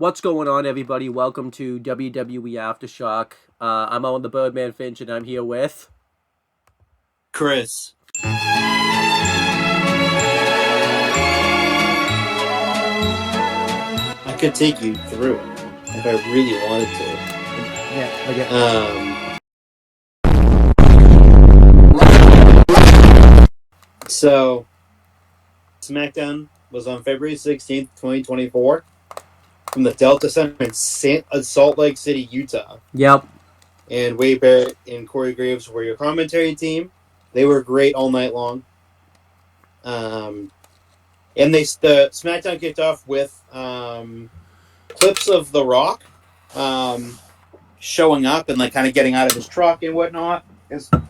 What's going on, everybody? Welcome to WWE Aftershock. I'm Owen the Birdman Finch, and I'm here with... Chris. I could take you through it if I really wanted to. Yeah, okay. So, SmackDown was on February 16th, 2024, from the Delta Center in Salt Lake City, Utah. Yep. And Wade Barrett and Corey Graves were your commentary team. They were great all night long. And the SmackDown kicked off with clips of The Rock showing up and kind of getting out of his truck and whatnot.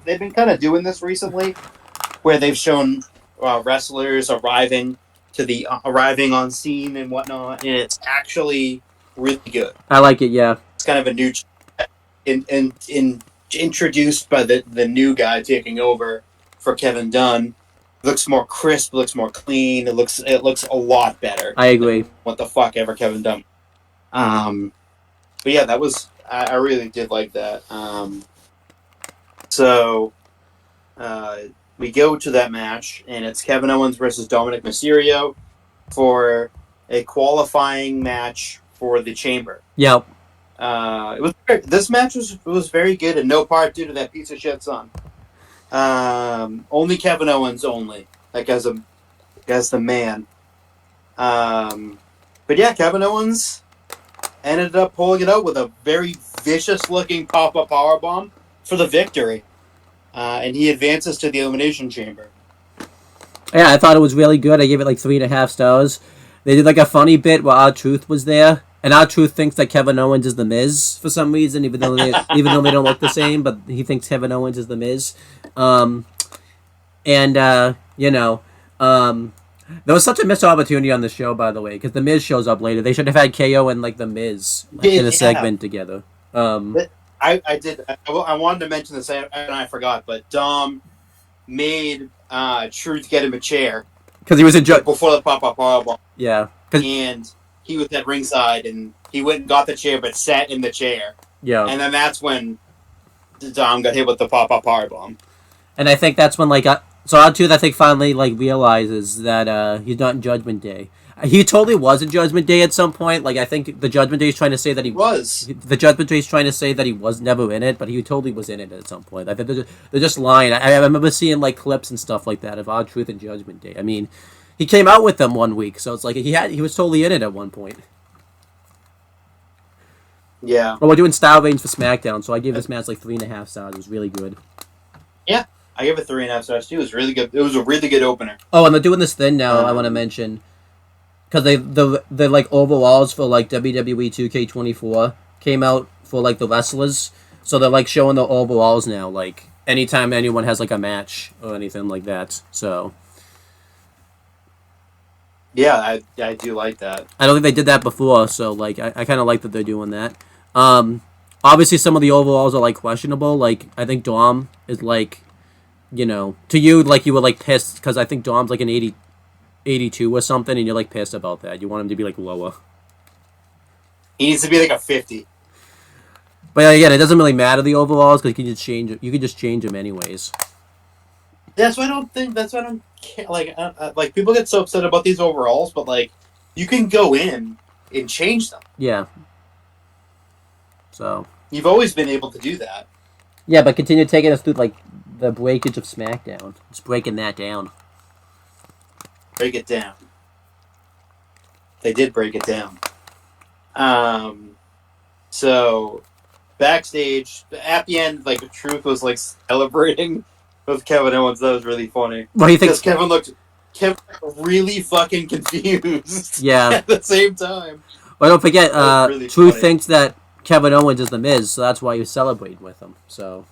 They've been kind of doing this recently, where they've shown wrestlers arriving on scene and whatnot, and it's actually really good. I like it. Yeah, it's kind of a new introduced by the new guy taking over for Kevin Dunn. It looks more crisp, looks more clean. It looks a lot better. I agree. What the fuck ever Kevin Dunn. But yeah, that was I really did like that. So we go to that match, and it's Kevin Owens versus Dominic Mysterio for a qualifying match for the Chamber. Yep. This match was very good, and no part due to that piece of shit son. Only Kevin Owens, as the man. But yeah, Kevin Owens ended up pulling it out with a very vicious-looking pop-up powerbomb for the victory. And he advances to the Elimination Chamber. Yeah, I thought it was really good. I gave it 3.5 stars. They did a funny bit where R-Truth was there, and R-Truth thinks that Kevin Owens is the Miz for some reason, even though they don't look the same, but he thinks Kevin Owens is the Miz. There was such a missed opportunity on the show, by the way, because the Miz shows up later. They should have had KO and the Miz in a segment together. I wanted to mention this, and I forgot, but Dom made Truth get him a chair because he was in before the pop-up powerbomb. Yeah, and he was at ringside, and he went and got the chair, but sat in the chair. Yeah, and then that's when Dom got hit with the pop-up powerbomb. And I think that's when so R-Truth I think finally realizes that he's not in Judgment Day. He totally was in Judgment Day at some point. I think the Judgment Day is trying to say that he was. The Judgment Day is trying to say that he was never in it, but he totally was in it at some point. I think they're just lying. I remember seeing clips and stuff like that of R-Truth and Judgment Day. I mean, he came out with them one week, so it's he was totally in it at one point. Yeah. Well, we're doing style range for SmackDown, so I gave this match 3.5 stars. It was really good. Yeah, I gave it 3.5 stars too. It was really good. It was a really good opener. Oh, and they're doing this thing now. I want to mention. Because the overalls for WWE 2K24 came out for the wrestlers, so they're showing the overalls now. Anytime anyone has a match or anything like that. So yeah, I do like that. I don't think they did that before, so I kind of like that they're doing that. Obviously some of the overalls are questionable. I think Dom is to you, you were pissed because I think Dom's an 82 or something, and you're pissed about that. You want him to be lower. He needs to be a 50. But again, it doesn't really matter the overalls because you can just change it. You can just change them anyways. That's why I don't care. People get so upset about these overalls, but you can go in and change them. Yeah. So you've always been able to do that. Yeah, but continue taking us through the breakage of SmackDown. Just breaking that down. Break it down. They did break it down. So backstage at the end, Truth was celebrating with Kevin Owens. That was really funny. Well, he thinks Kevin looked really fucking confused. Yeah. At the same time. Well, don't forget, really Truth funny. thinks that Kevin Owens is the Miz, so that's why he was celebrating with him. So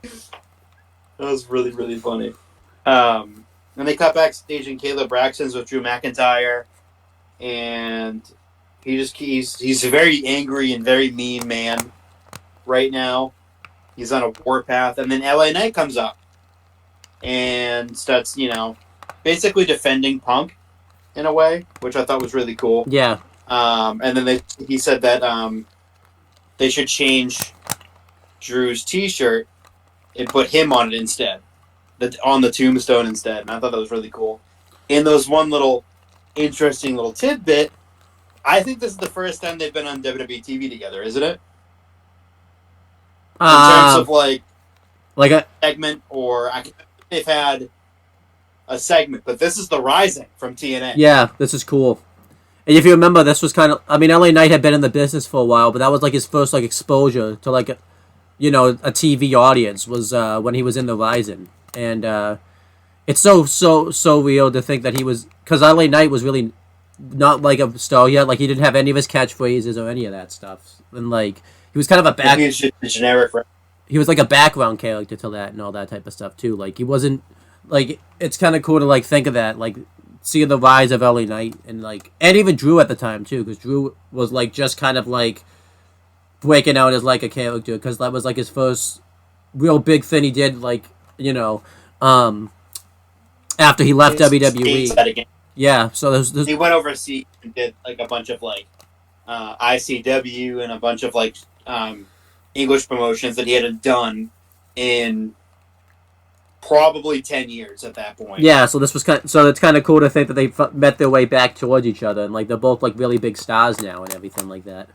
that was really, really funny. And they cut backstage in Caleb Braxton's with Drew McIntyre, and he's a very angry and very mean man right now. He's on a warpath, and then LA Knight comes up and starts, basically defending Punk in a way, which I thought was really cool. Yeah. And then he said that they should change Drew's T-shirt and put him on it instead, on the tombstone instead. And I thought that was really cool. And those one little interesting little tidbit. I think this is the first time they've been on WWE TV together, isn't it? In terms of like a segment, or I think they've had a segment, but this is the Rising from TNA. Yeah, this is cool. And if you remember, this was kind of, I mean, LA Knight had been in the business for a while, but that was like his first like exposure to like a TV audience was when he was in the Rising. And it's so real to think that he was, because LA Knight was really not like a star yet. Like he didn't have any of his catchphrases or any of that stuff, and like he was kind of a He was just a generic. He was like a background character to that and all that type of stuff too. Like he wasn't like, it's kind of cool to like think of that, like see the rise of LA Knight and even Drew at the time too, because Drew was like just kind of like breaking out as like a character, because that was like his first real big thing he did, like after he left WWE. Yeah, so there's he went overseas and did like a bunch of like ICW and a bunch of like English promotions that he hadn't done in probably 10 years at that point. Yeah, so this was it's kind of cool to think that they met their way back towards each other, and like they're both like really big stars now and everything like that.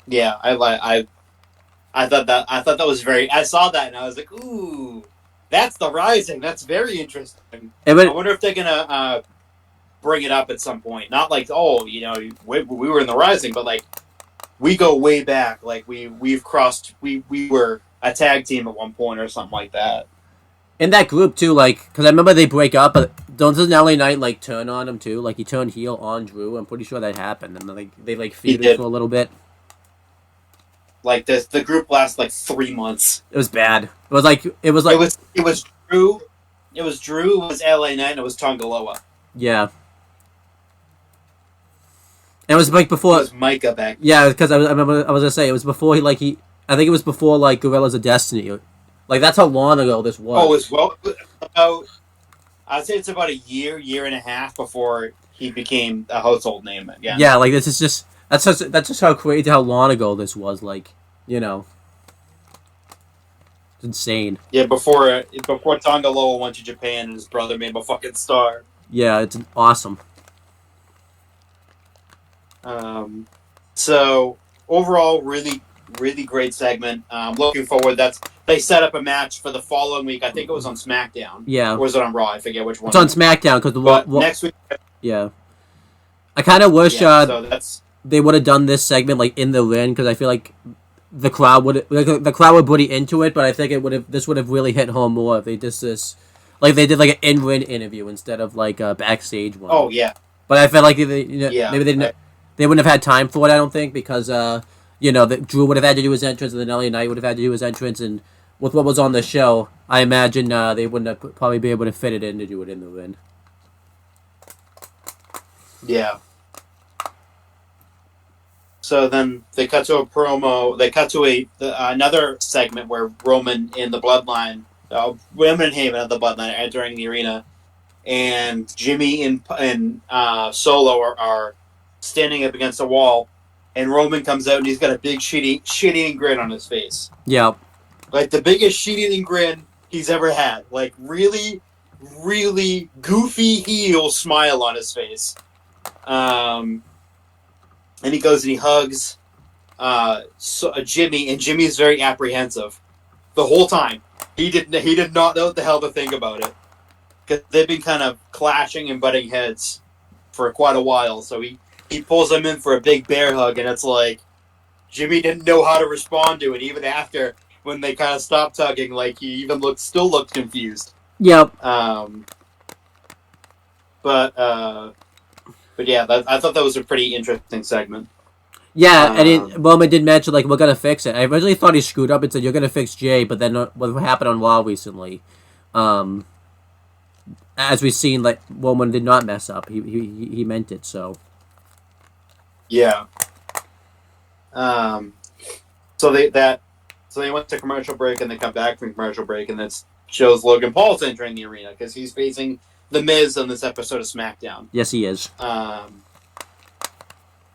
Yeah, I thought that was very. I saw that and I was like, ooh, that's the Rising. That's very interesting. I wonder if they're gonna bring it up at some point. Not like, oh, we were in the Rising, but like we go way back. Like we've crossed. We were a tag team at one point or something like that. In that group too, like, because I remember they break up, but doesn't LA Knight like turn on him too? Like he turned heel on Drew. I'm pretty sure that happened, and then they feuded for a little bit. Like the group lasted like 3 months. It was bad. It was Drew. It was Drew. It was LA Knight. And it was Tongaloa. Yeah. And it was like before. It was Micah back. Yeah, because I remember I was gonna say it was before I think it was before like Gorillas of Destiny. Like that's how long ago this was. Oh, about. I'd say it's about a year and a half before he became a household name again. Yeah, like this is just. That's just how crazy how long ago this was. Like, it's insane. Yeah, before Tongaloa went to Japan and his brother made him a fucking star. Yeah, it's awesome. So overall, really, really great segment. Looking forward. They set up a match for the following week. I think it was on SmackDown. Yeah. Or was it on Raw? I forget which one. It's on SmackDown because next week. Yeah. I kind of wish. So that's. They would have done this segment like in the ring, because I feel like the crowd would be into it, but I think this would have really hit home more if they did this, like they did like an in-ring interview instead of like a backstage one. Oh yeah. But I felt like maybe they wouldn't have had time for it. I don't think, because Drew would have had to do his entrance, and then LA Knight would have had to do his entrance, and with what was on the show, I imagine they wouldn't have probably be able to fit it in to do it in the ring. Yeah. So then they cut to a promo. They cut to another segment where Roman and the Bloodline, Roman and Heyman of the Bloodline are entering the arena, and Jimmy and Solo are standing up against a wall, and Roman comes out and he's got a big shit-eating grin on his face. Yeah. Like the biggest shit-eating grin he's ever had. Like really, really goofy heel smile on his face. And he goes and he hugs Jimmy, and Jimmy is very apprehensive the whole time. He did not know what the hell to think about it, because they've been kind of clashing and butting heads for quite a while. So he pulls him in for a big bear hug, and it's like Jimmy didn't know how to respond to it, even after when they kind of stopped hugging. Like he even still looked confused. Yep. But yeah, I thought that was a pretty interesting segment. Yeah, and Roman did mention, like, we're going to fix it. I originally thought he screwed up and said, you're going to fix Jay, but then what happened on Raw recently, as we've seen, like, Roman did not mess up. He meant it, so. Yeah. So they went to commercial break, and they come back from commercial break, and that shows Logan Paul's entering the arena, because he's facing The Miz on this episode of SmackDown. Yes, he is.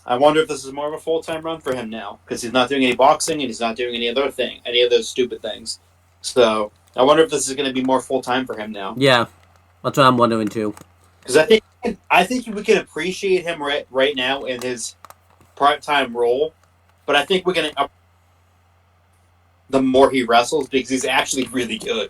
I wonder if this is more of a full-time run for him now, because he's not doing any boxing and he's not doing any of those stupid things. So I wonder if this is going to be more full-time for him now. Yeah, that's what I'm wondering too. Because I think we can appreciate him right now in his part-time role, but I think we're going to the more he wrestles, because he's actually really good.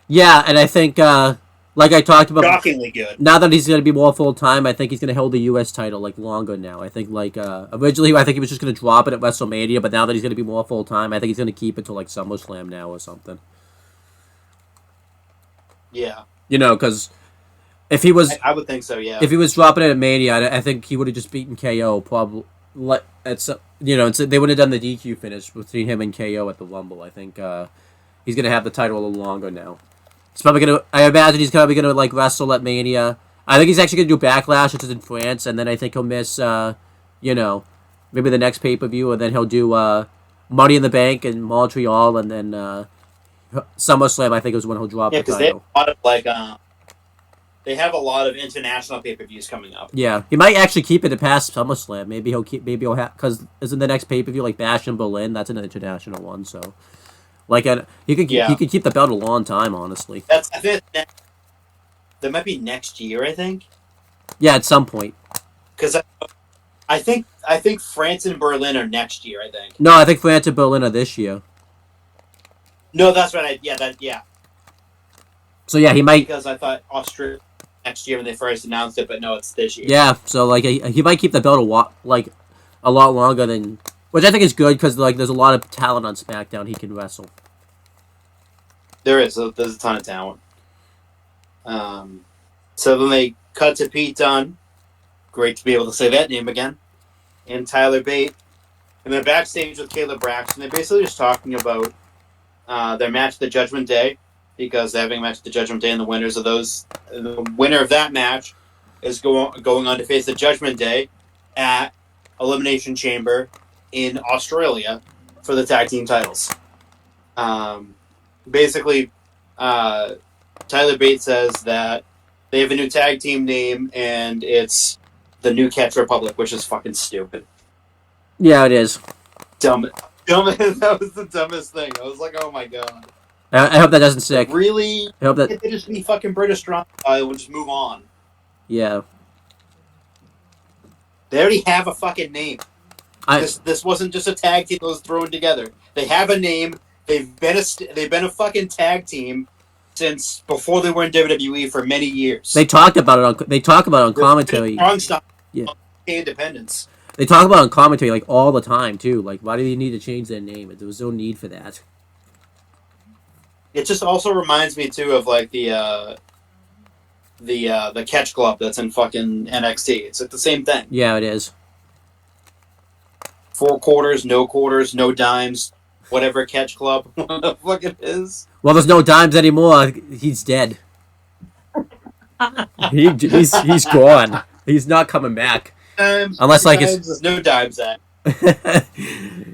Yeah, and I think, like I talked about, shockingly good. Now that he's going to be more full-time, I think he's going to hold the U.S. title, like, longer now. I think, like, originally, I think he was just going to drop it at WrestleMania, but now that he's going to be more full-time, I think he's going to keep it till, like, SummerSlam now or something. Yeah. You know, because if he was... I would think so, yeah. If he was dropping it at Mania, I think he would have just beaten KO, probably. You know, they would have done the DQ finish between him and KO at the Rumble. I think he's going to have the title a little longer now. He's probably going to... I imagine he's probably going to, like, wrestle at Mania. I think he's actually going to do Backlash, which is in France, and then I think he'll miss, you know, maybe the next pay-per-view, and then he'll do Money in the Bank in Montreal, and then SummerSlam, I think, is when he'll drop the title. Yeah, because they have a lot of, like, they have a lot of international pay-per-views coming up. Yeah, he might actually keep it past SummerSlam. Maybe he'll have, because isn't the next pay-per-view, like, Bash in Berlin? That's an international one, so... Like, he could keep the belt a long time, honestly. I think that might be next year, I think. Yeah, at some point. Because I think France and Berlin are next year, I think. No, I think France and Berlin are this year. No, that's right. Yeah. So, yeah, he might... Because I thought Australia next year when they first announced it, but no, it's this year. Yeah, so, like, he might keep the belt a lot longer than... Which I think is good, because, like, there's a lot of talent on SmackDown he can wrestle. There is. There's a ton of talent. So then they cut to Pete Dunne. Great to be able to say that name again. And Tyler Bate. And they're backstage with Kayla Braxton. They're basically just talking about their match, the Judgment Day, because they're having a match at the Judgment Day, and the winner of that match is going on to face the Judgment Day at Elimination Chamber in Australia for the tag team titles. Basically, Tyler Bate says that they have a new tag team name, and it's the New Catch Republic, which is fucking stupid. Yeah, it is. Dumb. That was the dumbest thing. I was like, oh my god. I hope that doesn't stick. Really? I hope that... They just be fucking British Strong Style and just move on. Yeah. They already have a fucking name. This wasn't just a tag team that was thrown together. They have a name. They've been a fucking tag team since before they were in WWE for many years. They talk about it on commentary. Strong Style. Yeah. Independence. They talk about it on commentary like all the time too. Like, why do you need to change their name? There was no need for that. It just also reminds me too of like the Catch Club that's in fucking NXT. It's like the same thing. Yeah, it is. 4 quarters, no dimes, whatever Catch Club, what the fuck it is. Well, there's no dimes anymore. He's dead. He's gone. He's not coming back. Unless like there's no dimes at.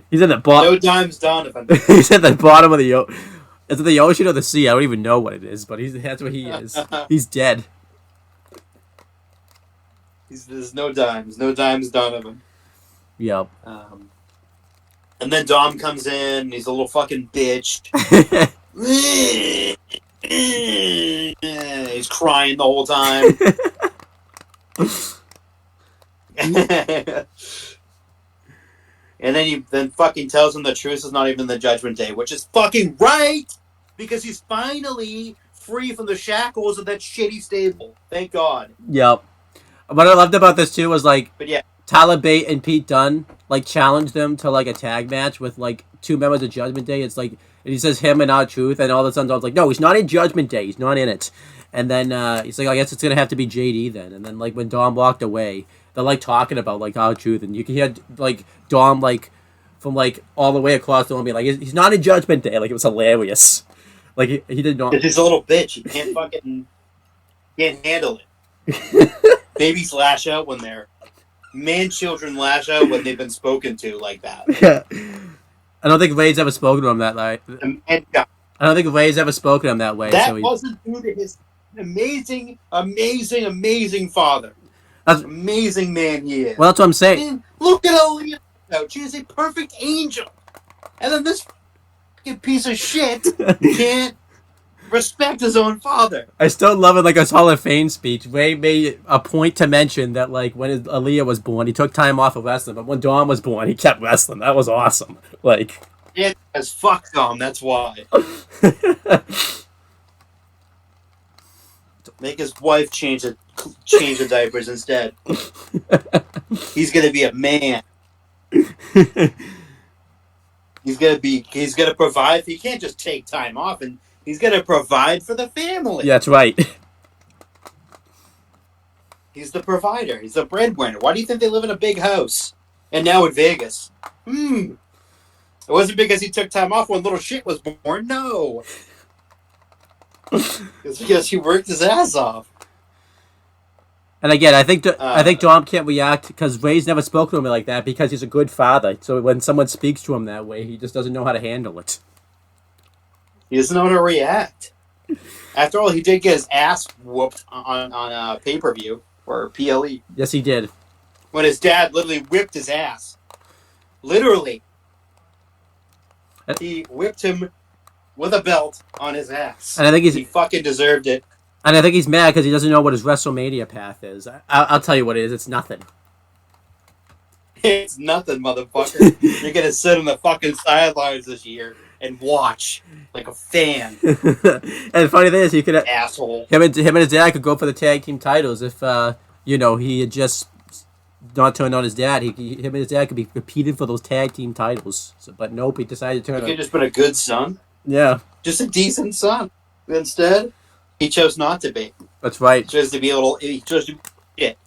He's at the bottom. No dimes, Donovan. He's at the bottom of the Is it the ocean or the sea? I don't even know what it is, but that's where he is. He's dead. There's no dimes, Donovan. Yep. And then Dom comes in, he's a little fucking bitch. He's crying the whole time. And then he fucking tells him the truth is not even the Judgment Day, which is fucking right! Because he's finally free from the shackles of that shitty stable. Thank God. Yep. What I loved about this too was like, but yeah, Tyler Bate and Pete Dunne like challenged them to like a tag match with like 2 members of Judgment Day. It's like, and he says him and R-Truth, and all of a sudden I was like, no, he's not in Judgment Day. He's not in it. And then he's like, I guess it's gonna have to be JD then. And then like when Dom walked away, they're like talking about like R-Truth, and you can hear like Dom like from like all the way across the room being like, he's not in Judgment Day. Like, it was hilarious. Like he did not. He's a little bitch. He can't handle it. Babies lash out when they're children lash out when they've been spoken to like that. Yeah. I don't think Ray's ever spoken to him that way. I don't think Ray's ever spoken to him that way. That wasn't due to his amazing father. Amazing man he is. Well, that's what I'm saying. Man, look at Aaliyah. She is a perfect angel. And then this fucking piece of shit can't respect his own father. I still love it. Like his Hall of Fame speech, Ray made a point to mention that like when Aaliyah was born, he took time off of wrestling, but when Dawn was born, he kept wrestling. That was awesome. Like, Yeah, as fuck Dom. That's why. Make his wife change the diapers instead. He's gonna be a man. He's gonna provide. He can't just take time off, and he's gonna provide for the family. Yeah, that's right. He's the provider. He's the breadwinner. Why do you think they live in a big house? And now in Vegas. It wasn't because he took time off when little shit was born. No. It's because he worked his ass off. And again, I think Dom can't react because Ray's never spoken to him like that because he's a good father. So when someone speaks to him that way, he just doesn't know how to handle it. He doesn't know how to react. After all, he did get his ass whooped on pay-per-view or PLE. Yes, he did. When his dad literally whipped his ass. Literally. He whipped him with a belt on his ass. And I think he fucking deserved it. And I think he's mad because he doesn't know what his WrestleMania path is. I'll tell you what it is. It's nothing. It's nothing, motherfucker. You're going to sit on the fucking sidelines this year and watch like a fan. And the funny thing is, he could asshole. Him and his dad could go for the tag team titles if he had just not turned on his dad. Him and his dad could be competing for those tag team titles. So, but nope, he decided to turn. He could have just been a good son. Yeah, just a decent son. Instead, he chose not to be. That's right. He chose to be a little. He chose to be shit.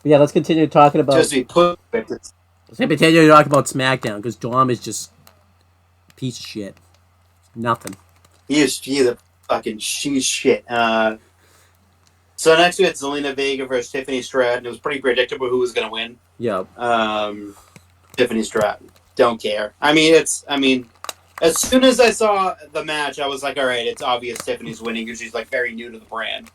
Yeah, let's continue talking about. Just to be put. Let's continue talking about SmackDown because Dom is just a piece of shit. Nothing. He's a fucking shit. So next we had Zelina Vega versus Tiffany Stratton. It was pretty predictable who was going to win. Yeah. Tiffany Stratton. Don't care. I mean, as soon as I saw the match, I was like, all right, it's obvious Tiffany's winning because she's like very new to the brand.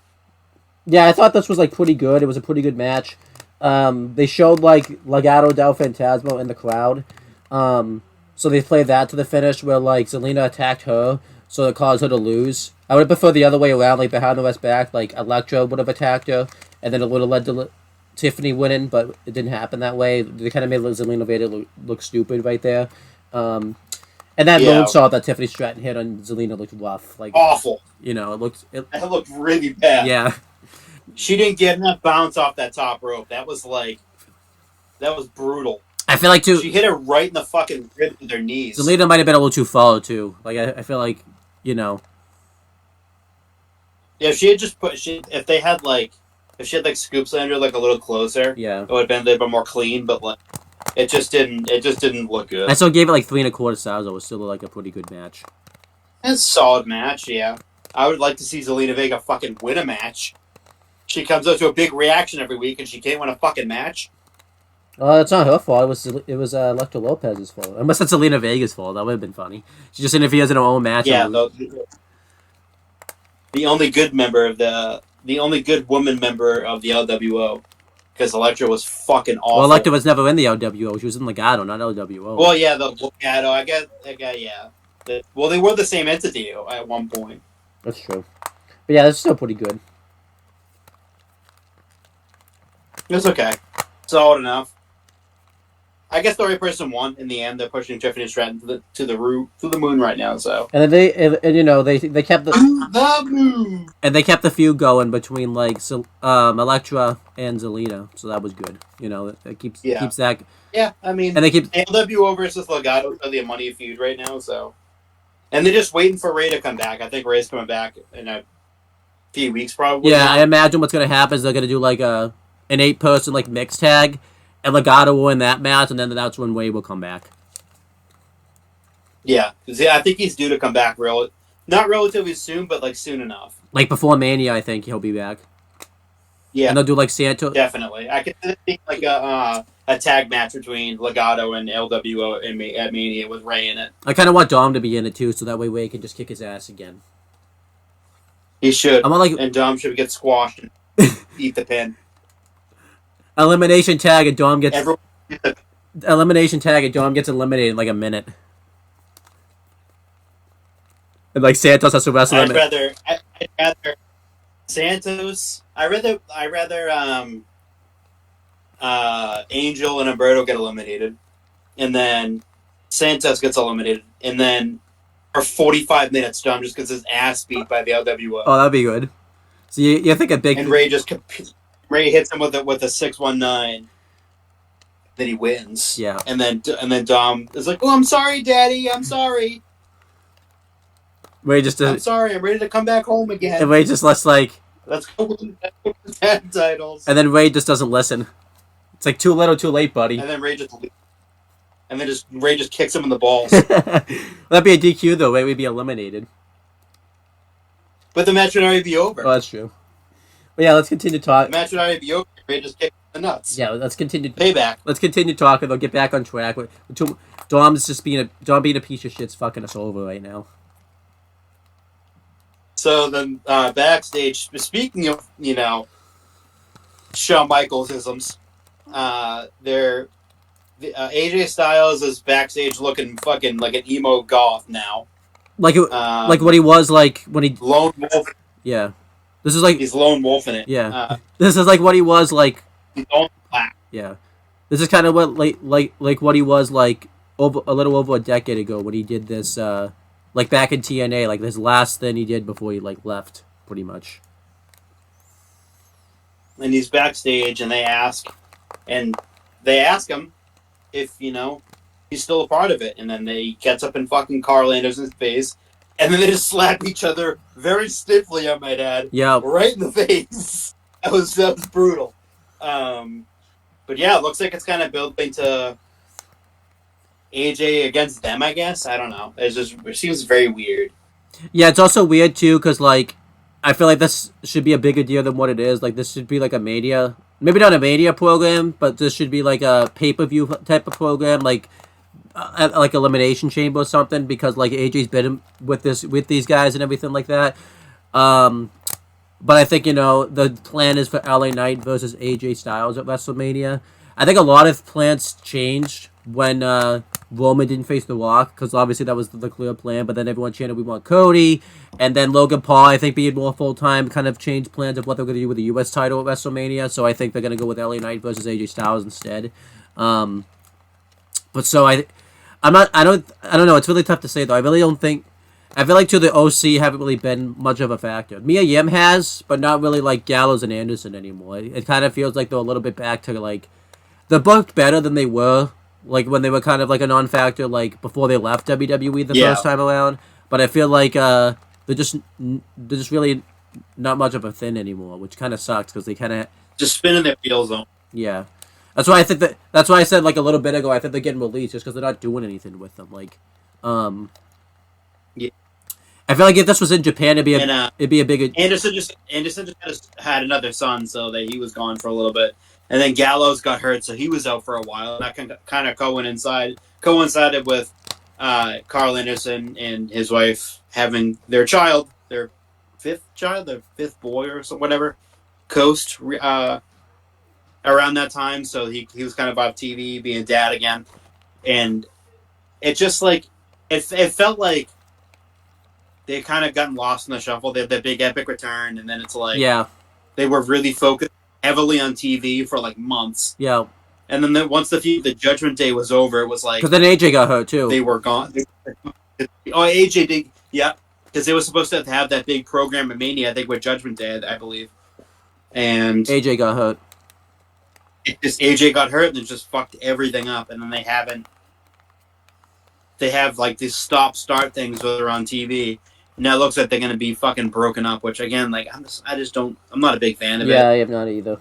Yeah, I thought this was like pretty good. It was a pretty good match. They showed like Legado del Fantasma in the crowd. So they played that to the finish where like Zelina attacked her, so it caused her to lose. I would have preferred the other way around, like behind the rest back, like Elektra would have attacked her, and then it would have led to Tiffany winning, but it didn't happen that way. They kind of made Zelina Vega look stupid right there. And that moonsault that Tiffany Stratton hit on Zelina looked rough, like awful. It looked really bad. Yeah, she didn't get enough bounce off that top rope. That was brutal. I feel like too. She hit her right in the fucking rib with her knees. Zelina might have been a little too follow too. Like I feel like Yeah, if she had just if she had scoops under like a little closer, yeah, it would have been a little bit more clean. But like, it just didn't look good. I still gave it like 3 1/4 stars. It was still like a pretty good match. It's a solid match. Yeah, I would like to see Zelina Vega fucking win a match. She comes up to a big reaction every week, and she can't win a fucking match. It's not her fault. It was Elektra Lopez's fault. Unless that's Zelina Vega's fault. That would have been funny. She just interferes in her own match. Yeah, the only good woman member of the LWO, because Elektra was fucking awful. Well, Elektra was never in the LWO. She was in Legado, not LWO. Well, yeah, the Legado. I guess, yeah. They were the same entity at one point. That's true. But yeah, that's still pretty good. It's okay. Solid enough. I guess the right person won in the end. They're pushing Tiffany Stratton to the moon right now. So and then they kept the moon, and they kept the feud going between like Elektra and Zelina, so that was good. It keeps that. Yeah, I mean, and they keep LWO versus Legado are the money feud right now. So, and they're just waiting for Ray to come back. I think Ray's coming back in a few weeks, probably. Yeah, I imagine what's gonna happen is they're gonna do like an 8-person like mixed tag. And Legado will win that match, and then that's when Wade will come back. Yeah, I think he's due to come back not relatively soon, but like soon enough. Like before Mania, I think he'll be back. Yeah, and they'll do like Santo. Definitely, I could think like a tag match between Legado and LWO at Mania with Ray in it. I kind of want Dom to be in it too, so that way Wade can just kick his ass again. He should. And Dom should get squashed and eat the pin. Elimination tag and Dom gets Everyone, elimination tag and Dom gets eliminated in like a minute. And like Santos has to wrestle him. I'd rather Santos. I rather Angel and Umberto get eliminated, and then Santos gets eliminated, and then for 45 minutes, Dom just gets his ass beat by the LWO. Oh, that'd be good. So you think a big and Ray hits him with a 619. Then he wins. Yeah. And then Dom is like, "Oh, I'm sorry, Daddy. I'm sorry. Ray just I'm sorry. I'm ready to come back home again." And Ray just lets like let's go with the tag titles. And then Ray just doesn't listen. It's like too little, too late, buddy. And then Ray just kicks him in the balls. That'd be a DQ though. Ray would be eliminated. But the match would already be over. Oh, that's true. But yeah, let's continue talking. The match would already be over. Ray just kicked the nuts. Yeah, let's continue. Payback. Let's continue talking. They'll get back on track. Dom's just being a piece of shit's fucking us over right now. So then backstage, speaking of, Shawn Michaels isms, AJ Styles is backstage looking fucking like an emo goth now. Like what he was like when he lone wolf. Yeah, this is like he's lone wolf in it. Yeah, this is like what he was like. He's all black. Yeah, this is kind of what like what he was like a little over a decade ago when he did this. Like back in TNA, like this last thing he did before he like left, pretty much. And he's backstage, and they ask him if he's still a part of it, and then he gets up in fucking Carl Anderson's face, and then they just slap each other very stiffly, I might add. Yeah, right in the face. That was brutal. But yeah, it looks like it's kind of building to AJ against them, I guess. I don't know. It seems very weird. Yeah, it's also weird too, because like I feel like this should be a bigger deal than what it is. Like this should be like a Mania, maybe not a Mania program, but this should be like a pay-per-view type of program, like Elimination Chamber or something, because like AJ's been with these guys and everything like that. But I think the plan is for LA Knight versus AJ Styles at WrestleMania. I think a lot of plans changed when Roman didn't face The Rock, because obviously that was the clear plan, but then everyone chanted we want Cody, and then Logan Paul, I think being more full-time, kind of changed plans of what they're going to do with the U.S. title at WrestleMania, so I think they're going to go with LA Knight versus AJ Styles instead. But so I don't know, it's really tough to say though. I feel like to the OC haven't really been much of a factor. Mia Yim has, but not really like Gallows and Anderson anymore. It kind of feels like they're a little bit back to like, they're booked better than they were, like when they were kind of like a non-factor, like before they left WWE the first time around. But I feel like they're just really not much of a thing anymore, which kind of sucks because they kind of just spinning their wheels on. Yeah, that's why I said like a little bit ago I think they're getting released just because they're not doing anything with them. Like, yeah. I feel like if this was in Japan, it'd be a bigger. Anderson just had another son, so that he was gone for a little bit. And then Gallows got hurt, so he was out for a while. That kind of coincided with Carl Anderson and his wife having their child, their fifth boy or so, whatever, Coast, around that time. So he was kind of off TV, being a dad again. And it just like, it felt like they kind of gotten lost in the shuffle. They had that big epic return, and then it's like, they were really focused heavily on TV for like months. Yeah. And then once the Judgment Day was over, it was like, because then AJ got hurt too. They were gone. AJ did, yeah, because they were supposed to have that big program at Mania, I think, with Judgment Day, I believe. And AJ got hurt. AJ got hurt, and it just fucked everything up. And then they have like these stop-start things where they're on TV. Now it looks like they're going to be fucking broken up, which again, like, I'm not a big fan of it. Yeah, I am not either.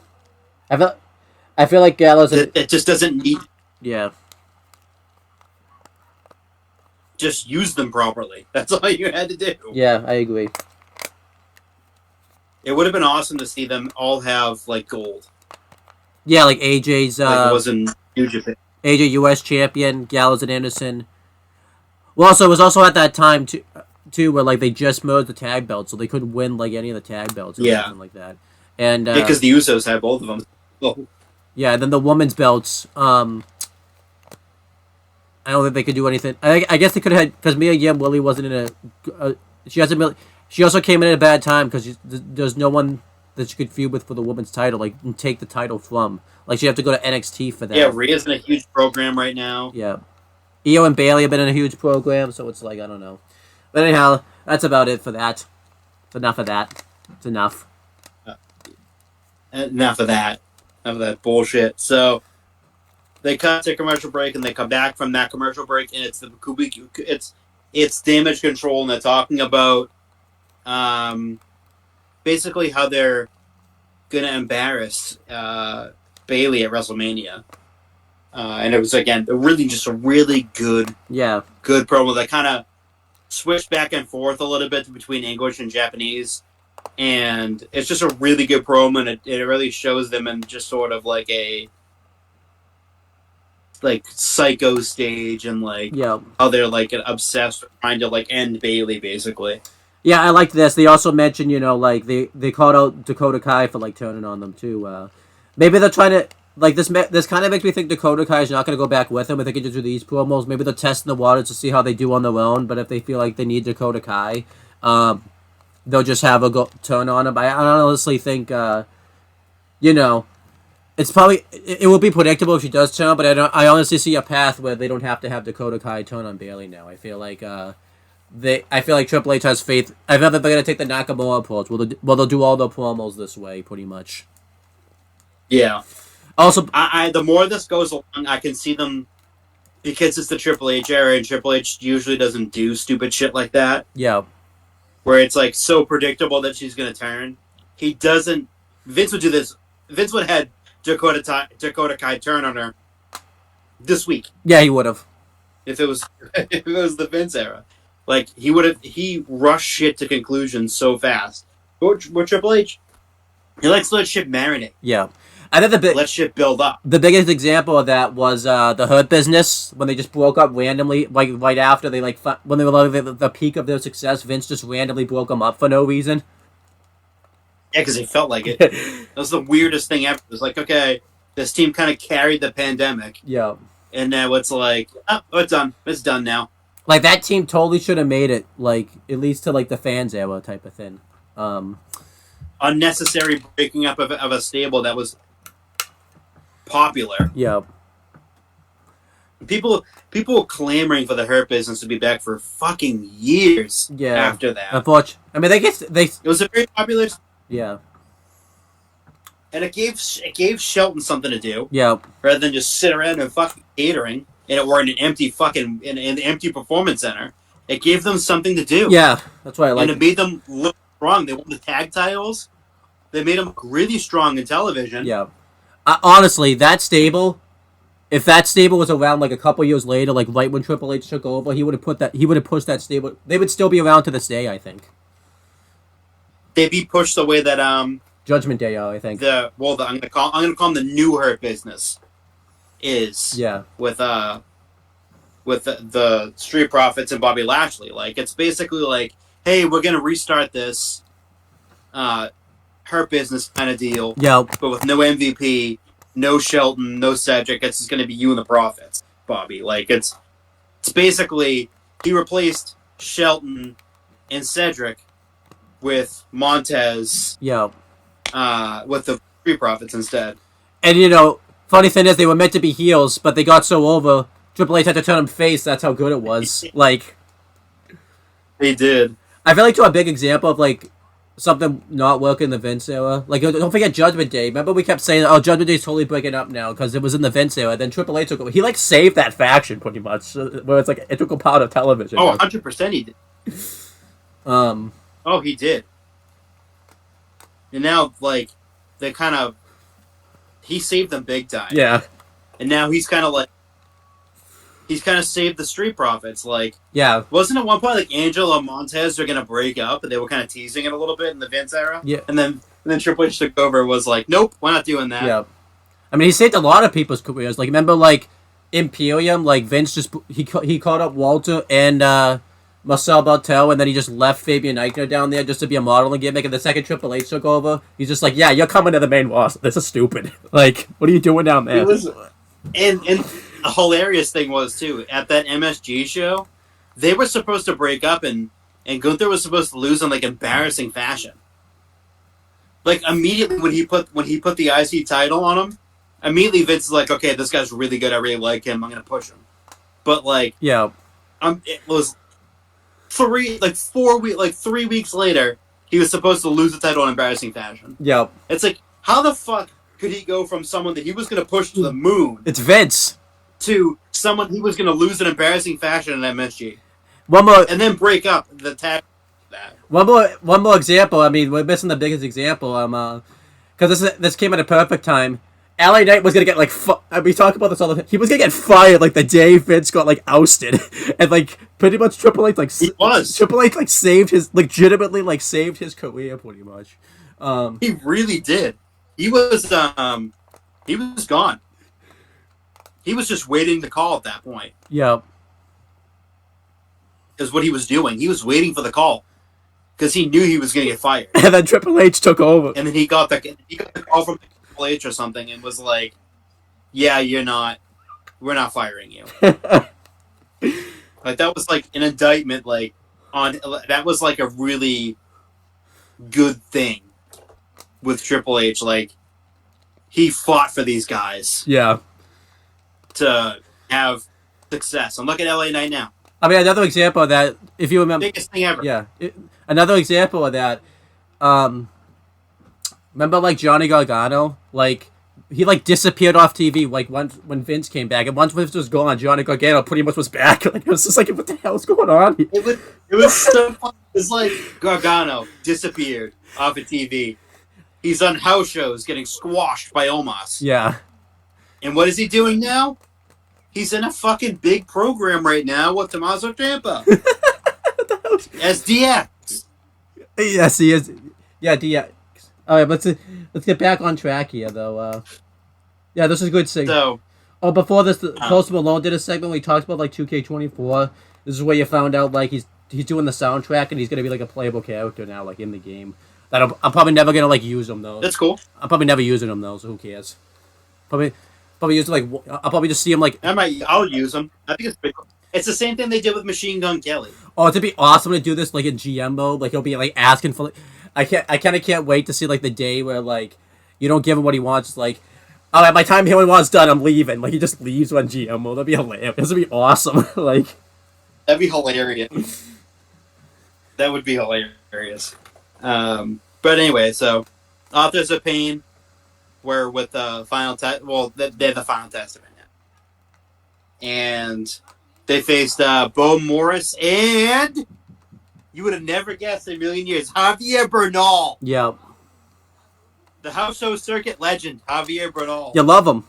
I feel like Gallows. It just doesn't need. Yeah. Just use them properly. That's all you had to do. Yeah, I agree. It would have been awesome to see them all have like gold. Yeah, like AJ's. Like it was in New Japan. AJ US champion, Gallows and Anderson. Well, also it was also at that time too, where like they just merged the tag belts, so they couldn't win like any of the tag belts or something like that. And because the Usos had both of them. Oh. Yeah, and then the women's belts. I don't think they could do anything. I guess they could have had because Mia Yim Willie wasn't in a. She hasn't really. She also came in at a bad time because there's no one that she could feud with for the women's title, like and take the title from. Like she have to go to NXT for that. Yeah, Rhea's in a huge program right now. Yeah, Io and Bailey have been in a huge program, so it's like I don't know. But anyhow, that's about it for that. It's enough of that. It's enough. Enough of that. Enough of that bullshit. So they cut to commercial break and they come back from that commercial break and it's it's Damage Control and they're talking about basically how they're gonna embarrass Bailey at WrestleMania. And it was again really just a really good promo that kind of switched back and forth a little bit between English and Japanese. And it's just a really good promo, and it really shows them in just sort of like a psycho stage, and how they're like obsessed with trying to like end Bailey, basically. Yeah, I like this. They also mentioned, like they called out Dakota Kai for like turning on them too. Maybe they're trying to like this. This kind of makes me think Dakota Kai is not going to go back with them. If they can just do these promos, maybe they're testing the waters to see how they do on their own. But if they feel like they need Dakota Kai, they'll just have a turn on him. I honestly think, it's probably it will be predictable if she does turn, but I honestly see a path where they don't have to have Dakota Kai turn on Bailey now. I feel like Triple H has faith. I feel that they're gonna take the Nakamura approach. They'll do all their promos this way, pretty much. Yeah. Also, the more this goes along, I can see them because it's the Triple H era, and Triple H usually doesn't do stupid shit like that. Yeah. Where it's like so predictable that she's gonna turn. He doesn't. Vince would do this. Vince would have had Dakota Kai turn on her this week. Yeah, he would have. If it was the Vince era, like he rushed shit to conclusion so fast. But Triple H, he likes to let shit marinate. Yeah, I think let shit build up. The biggest example of that was the Hurt Business when they just broke up randomly, like right after they when they were at the peak of their success. Vince just randomly broke them up for no reason. Yeah, because he felt like it. That was the weirdest thing ever. It was like, okay, this team kind of carried the pandemic. Yeah. And now it's like, oh, it's done. It's done now. Like, that team totally should have made it, like, at least to, like, the fans era type of thing. Unnecessary breaking up of a stable that was popular. Yeah. People were clamoring for the Hurt Business to be back for fucking years after that. Unfortunately. I mean, It was a very popular... Yeah. And it gave Shelton something to do. Yeah. Rather than just sit around and fucking catering or in an empty fucking in an empty performance center. It gave them something to do. Yeah, that's why I like it. And it made them look strong. They won the tag titles. They made them look really strong in television. Yeah. Honestly, that stable, if that stable was around like a couple years later, like right when Triple H took over, he would have pushed that stable. They would still be around to this day, I think. They'd be pushed the way that Judgment Day, I think. I'm gonna call them the new Hurt Business. With the Street Profits and Bobby Lashley. Like, it's basically like, hey, we're gonna restart this Hurt Business kind of deal. Yeah. But with no MVP, no Shelton, no Cedric. It's just gonna be you and the Profits, Bobby. Like, it's basically he replaced Shelton and Cedric with Montez. Yeah. With the Street Profits instead. And funny thing is, they were meant to be heels, but they got so over. Triple H had to turn them face. That's how good it was. Like, they did. I feel like to a big example of like something not working in the Vince era. Like, don't forget Judgment Day. Remember we kept saying, "Oh, Judgment Day's totally breaking up now" because it was in the Vince era. Then Triple H took over. He like saved that faction pretty much, where it's like it took a part of television. Oh, 100% he did. Oh, he did. And now, like, they kind of... He saved them big time. Yeah. And now he's kind of like... He's kind of saved the Street Profits. Like... Yeah. Wasn't at one point, like, Angel and Montez are going to break up, and they were kind of teasing it a little bit in the Vince era? Yeah. And then Triple H took over and was like, nope, we're not doing that. Yeah. I mean, he saved a lot of people's careers. Like, remember, like, Imperium? Like, Vince just... He called up Walter and, Marcel Bartel, and then he just left Fabian Eichner down there just to be a modeling gimmick, and the second Triple H took over, he's just like, yeah, you're coming to the main roster. This is stupid. Like, what are you doing down there? It was, and the hilarious thing was, too, at that MSG show, they were supposed to break up, and Gunther was supposed to lose in, like, embarrassing fashion. Like, immediately when he put the IC title on him, immediately Vince is like, okay, this guy's really good, I really like him, I'm going to push him. But, like, yeah, it was 3 weeks later, he was supposed to lose the title in embarrassing fashion. Yeah. It's like, how the fuck could he go from someone that he was going to push to the moon? It's Vince. To someone he was going to lose in embarrassing fashion in MSG. One more, and then break up the tag. That. One more example. I mean, we're missing the biggest example. Because this came at a perfect time. LA Knight was gonna get like we talk about this all the time. He was gonna get fired like the day Vince got like ousted, and like pretty much Triple H like Triple H like legitimately saved his career pretty much. He really did. He was gone. He was just waiting to call at that point. Yeah, is what he was doing. He was waiting for the call because he knew he was gonna get fired. And then Triple H took over, and then he got the call from Triple H or something, and was like, "Yeah, we're not firing you." Like that was like an indictment, like that was like a really good thing with Triple H. Like he fought for these guys, yeah, to have success. And look at LA Knight now. I mean, another example of that, if you remember, biggest thing ever. Yeah, another example of that. Remember, like Johnny Gargano, like he like disappeared off TV. Like when Vince came back, and once Vince was gone, Johnny Gargano pretty much was back. Like it was just like, what the hell's going on? It was so fun. It's like Gargano disappeared off of TV. He's on house shows getting squashed by Omos. Yeah. And what is he doing now? He's in a fucking big program right now with Tommaso Ciampa as DX. Yes, he is. Yeah, DX. All right, let's get back on track here, though. Yeah, this is a good segment. So, before this, Post Malone did a segment where he talks about like 2K24. This is where you found out like he's doing the soundtrack and he's gonna be like a playable character now, like in the game. That I'm probably never gonna like use him though. That's cool. I'm probably never using him though, so who cares? Probably use like I'll probably just see him like. I'll use him. I think it's pretty cool. It's the same thing they did with Machine Gun Kelly. Oh, it'd be awesome to do this like in GM mode. Like he'll be like asking for. Like, I kind of can't wait to see like the day where like you don't give him what he wants. It's like, all right, my time here when one's done, I'm leaving. Like he just leaves on GM mode. That'd be hilarious. This would be awesome. Like that'd be hilarious. That would be hilarious. But anyway, so Authors of Pain were with the final test. Well, they're the final testament now, and they faced Bo Morris and. You would have never guessed in a million years. Javier Bernal. Yep. The house show circuit legend, Javier Bernal. You love him.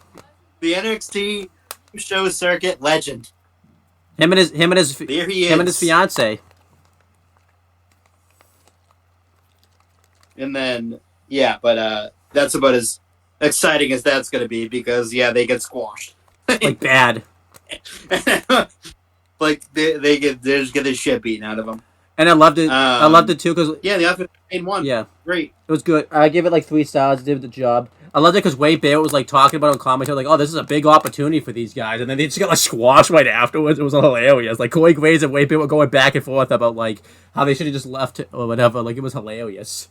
The NXT show circuit legend. Him and his there he is. Him and his fiance. And then but that's about as exciting as that's gonna be because they get squashed. Like bad. Like they just get the shit beaten out of them. And I loved it. I loved it too because the Authors of Pain won. Yeah, great. It was good. I give it like 3 stars. Did the job. I loved it because Wade Barrett was like talking about it on commentary, like, "Oh, this is a big opportunity for these guys," and then they just got like squashed right afterwards. It was hilarious. Like Corey Graves and Wade Barrett were going back and forth about like how they should have just left it or whatever. Like it was hilarious.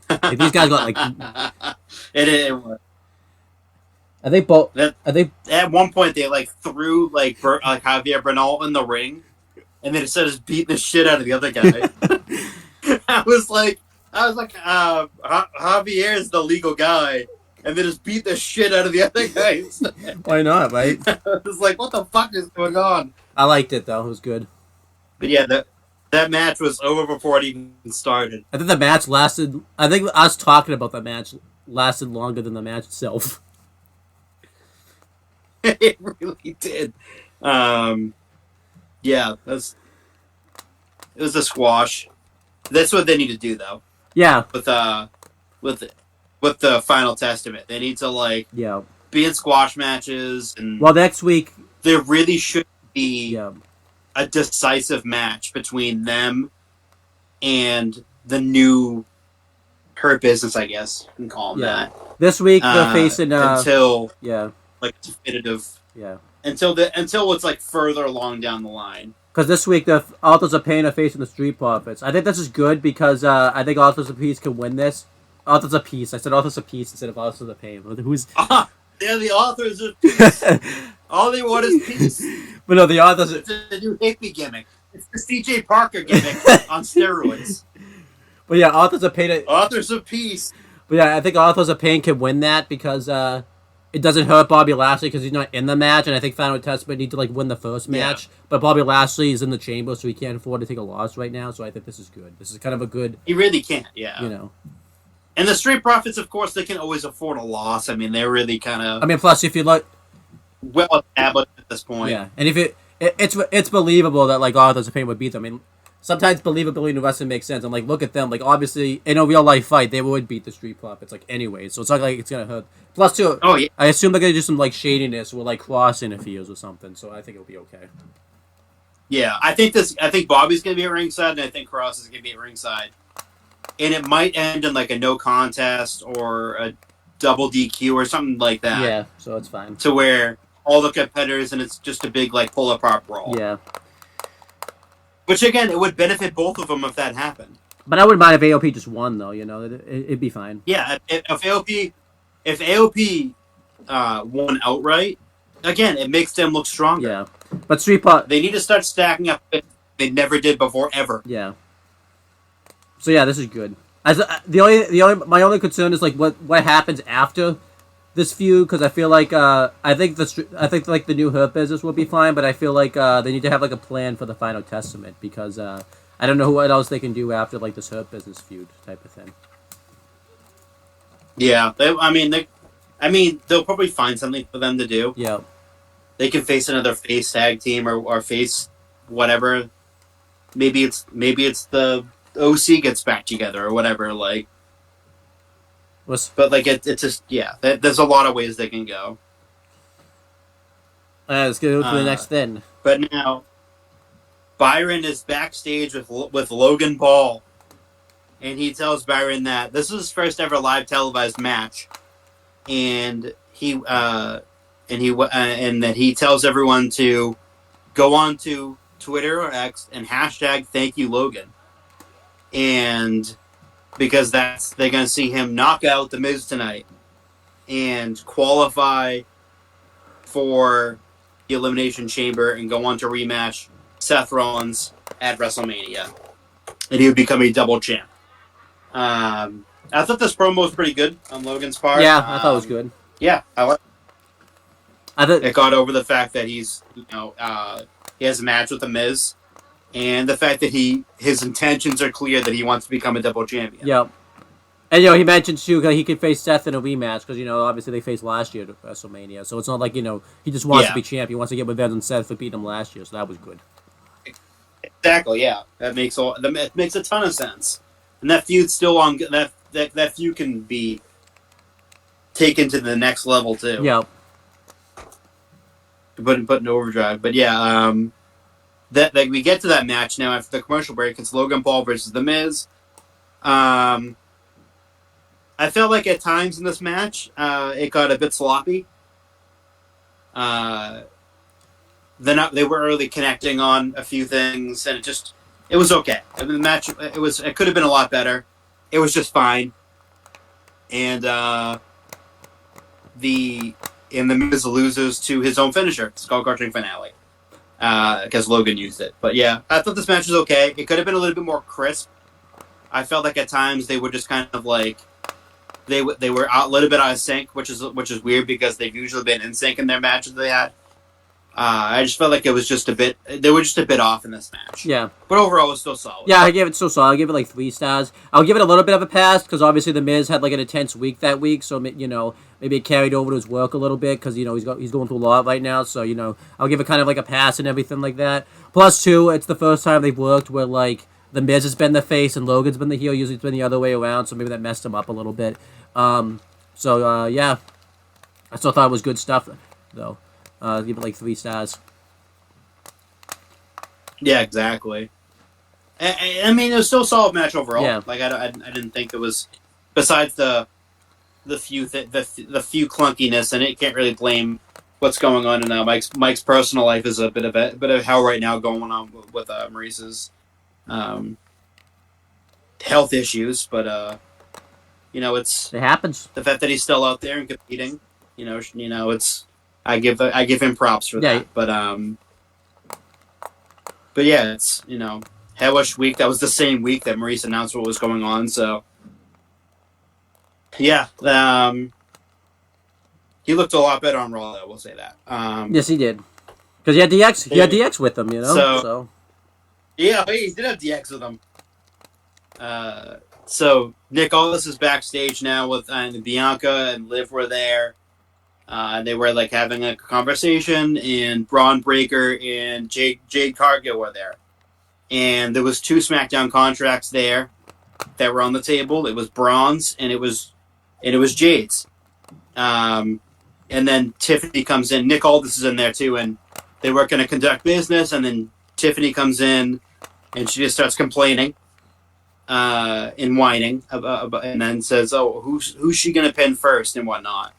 Like, these guys got like it was. Are they both? Are they? At one point, they like threw like Javier Bernal in the ring, and then instead of just beating the shit out of the other guy, I was like, Javier is the legal guy, and then just beat the shit out of the other guys. Why not, right? I was like, what the fuck is going on? I liked it though; it was good. But yeah, that match was over before it even started. I think the match lasted. I think us talking about the match lasted longer than the match itself. It really did. It was a squash. That's what they need to do, though. Yeah. With the Final Testament, they need to be in squash matches. And well, next week they really should be Yeah. a decisive match between them and the new Hurt Business, I guess you can call them Yeah. that. This week they're facing Until yeah. like definitive, Yeah. until it's like further along down the line. Because this week the Authors of Pain are facing the Street Profits. I think this is good because I think Authors of Peace can win this. Authors of Peace. I said Authors of Peace instead of Authors of Pain. Who's? They're the authors of peace. All they want is peace. But no, the Authors. It's a new hippie gimmick. It's the C.J. Parker gimmick on steroids. But yeah, Authors of Pain. Authors of peace. But yeah, I think Authors of Pain can win that because it doesn't hurt Bobby Lashley because he's not in the match, and I think Final Testament need to like win the first match. Yeah. But Bobby Lashley is in the chamber, so he can't afford to take a loss right now. So I think this is good. This is kind of a good. He really can't. Yeah. You know. And the Street Profits, of course, they can always afford a loss. I mean, they're really kind of. I mean, plus if you look. Well established at this point. Yeah, and if it's believable that like Authors of Pain would beat them. I mean, sometimes believability in wrestling makes sense. I'm like, look at them. Like, obviously, in a real life fight, they would beat the Street Profits. Like, anyway, so it's not like it's gonna hurt. Plus, too, yeah. I assume they're gonna do some like shadiness or like cross interferes or something. So I think it'll be okay. Yeah, I think Bobby's gonna be at ringside, and I think Cross is gonna be at ringside, and it might end in like a no contest or a double DQ or something like that. Yeah, so it's fine. To where all the competitors and it's just a big like pull apart brawl. Yeah. Which again, it would benefit both of them if that happened. But I wouldn't mind if AOP just won, though. You know, it'd be fine. Yeah, if AOP won outright, again, it makes them look stronger. Yeah, but Street Profits, they need to start stacking up. They never did before, ever. Yeah. So yeah, this is good. As my only concern is like what happens after this feud, because I feel like I think like the new Hurt Business will be fine, but I feel like they need to have like a plan for the Final Testament because I don't know what else they can do after like this Hurt Business feud type of thing. Yeah, I mean, they'll probably find something for them to do. Yeah, they can face another face tag team or face whatever. Maybe it's the OC gets back together or whatever. Like. But like it's just there's a lot of ways they can go. Let's go to the next thing. But now, Byron is backstage with Logan Paul, and he tells Byron that this is his first ever live televised match, and that he tells everyone to go on to Twitter or X and hashtag Thank You Logan, and. Because they're going to see him knock out The Miz tonight and qualify for the Elimination Chamber and go on to rematch Seth Rollins at WrestleMania. And he would become a double champ. I thought this promo was pretty good on Logan's part. Yeah, I thought it was good. Yeah, it got over the fact that he's, he has a match with The Miz. And the fact that his intentions are clear that he wants to become a double champion. Yep. And, he mentioned, too, he could face Seth in a rematch because, obviously they faced last year at WrestleMania. So it's not like, he just wants to be champ. He wants to get revenge on Seth for beating him last year. So that was good. Exactly, yeah. That makes a ton of sense. And that feud's still on. That feud can be taken to the next level, too. Yep. Put in overdrive. But, yeah, that we get to that match now after the commercial break. It's Logan Paul versus The Miz. I felt like at times in this match, it got a bit sloppy. They were really connecting on a few things, and it was okay. I mean, the match it could have been a lot better. It was just fine, and the Miz loses to his own finisher, Skull Crushing Finale. Because Logan used it. But yeah, I thought this match was okay. It could have been a little bit more crisp. I felt like at times they were just kind of like they were a little bit out of sync, which is weird because they've usually been in sync in their matches they had. I just felt like it was just they were just a bit off in this match. Yeah. But overall, it was still solid. Yeah, I gave it so solid. I gave it like 3 stars. I'll give it a little bit of a pass because obviously The Miz had like an intense week that week, so maybe it carried over to his work a little bit because he's going through a lot right now. So I'll give it kind of like a pass and everything like that. Plus, too, it's the first time they've worked where like The Miz has been the face and Logan's been the heel. Usually it's been the other way around, so maybe that messed him up a little bit. Yeah, I still thought it was good stuff though. Give it like 3 stars. Yeah, exactly. I mean, it was still a solid match overall. Yeah. Like I didn't think it was, besides the few clunkiness, and it can't really blame what's going on in Mike's personal life is a bit of hell right now going on with Maurice's um, health issues, but it's It happens. the fact that he's still out there and competing. It's I give him props for Yeah. that. But yeah, it's Hellish week. That was the same week that Maurice announced what was going on. So yeah, he looked a lot better on Raw. I will say that. Yes, he did. Because he had DX. He had DX with him, So yeah, he did have DX with him. So Nick Aldis is backstage now with and Bianca and Liv were there. They were like having a conversation, and Braun Breaker and Jade Cargill were there. And there was 2 SmackDown contracts there that were on the table. It was Braun's and it was Jade's. And then Tiffany comes in. Nick Aldis is in there too, and they were going to conduct business. And then Tiffany comes in, and she just starts complaining and whining, and then says, "Oh, who's she going to pin first and whatnot."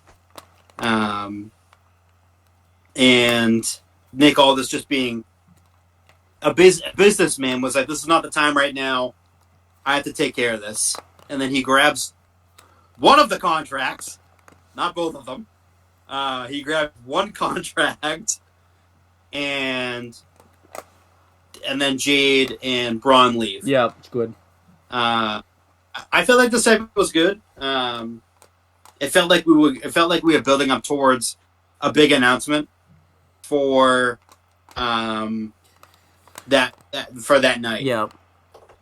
And Nick Aldis, just being a businessman, was like, "This is not the time right now. I have to take care of this." And then he grabs one of the contracts, not both of them. He grabbed one contract, and then Jade and Braun leave. yeah, it's good. I felt like the segment was good. It felt like we were building up towards a big announcement for that for that night. Yeah.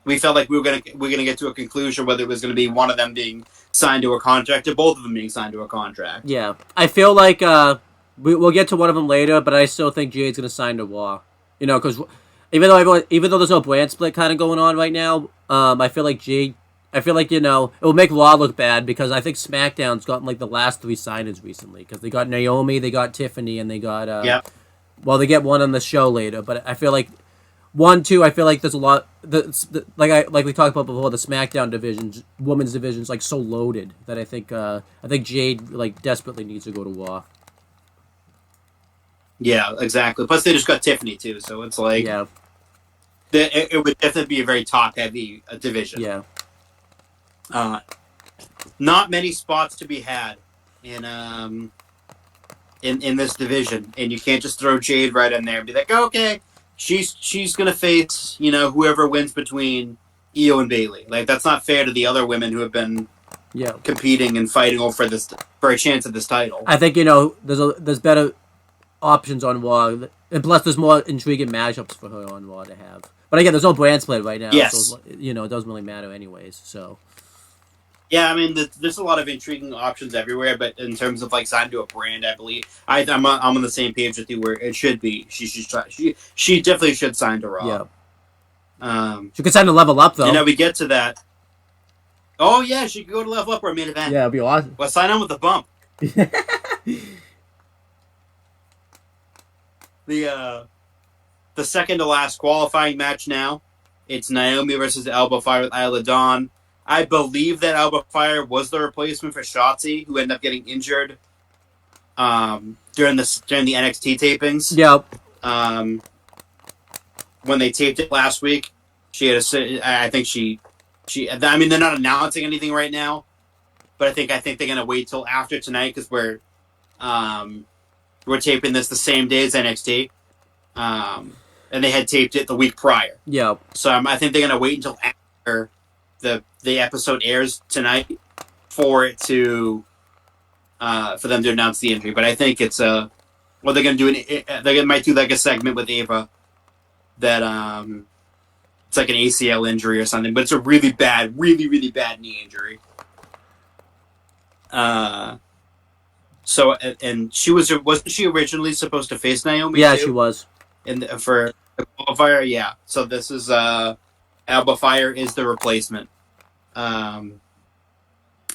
We felt like we were gonna get to a conclusion, whether it was gonna be one of them being signed to a contract or both of them being signed to a contract. Yeah. I feel like we'll get to one of them later, but I still think Jade's gonna sign to Raw. Because even though there's no brand split kind of going on right now, I feel like Jade. I feel like, it will make Raw look bad because I think SmackDown's gotten, like, the last 3 signings recently. Because they got Naomi, they got Tiffany, and they got, well, they get one on the show later. But I feel like, I feel like there's a lot, like we talked about before, the SmackDown division, women's division's, like, so loaded that I think Jade, like, desperately needs to go to Raw. Yeah, exactly. Plus, they just got Tiffany, too. So it's like, yeah, it would definitely be a very top-heavy division. Yeah. Not many spots to be had in this division, and you can't just throw Jade right in there and be like, oh, okay, she's gonna face whoever wins between Io and Bayley. Like, that's not fair to the other women who have been competing and fighting for a chance at this title. I think there's better options on Raw, and plus there's more intriguing matchups for her on Raw to have. But again, there's no brand split right now, yes. So it doesn't really matter anyways. So. Yeah, I mean, there's a lot of intriguing options everywhere, but in terms of like signed to a brand, I believe I'm on the same page with you where it should be. She definitely should sign to Raw. Yeah. She could sign to Level Up though. We get to that. Oh yeah, she could go to Level Up or main event. Yeah, it'd be awesome. Well, sign on with the bump. The second to last qualifying match now. It's Naomi versus Alba Fire with Isla Dawn. I believe that Alba Fire was the replacement for Shotzi, who ended up getting injured during the NXT tapings. Yep. When they taped it last week, she had I think she. I mean, they're not announcing anything right now, but I think they're gonna wait till after tonight because we're taping this the same day as NXT, and they had taped it the week prior. Yep. So I think they're gonna wait until after the episode airs tonight for it to for them to announce the injury. But I think it's they're gonna do they might do like a segment with Ava that it's like an ACL injury or something, but it's a really bad, really bad knee injury. So and wasn't she originally supposed to face Naomi? Yeah, too? she was. For the qualifier, yeah. So this is Alba Fire is the replacement.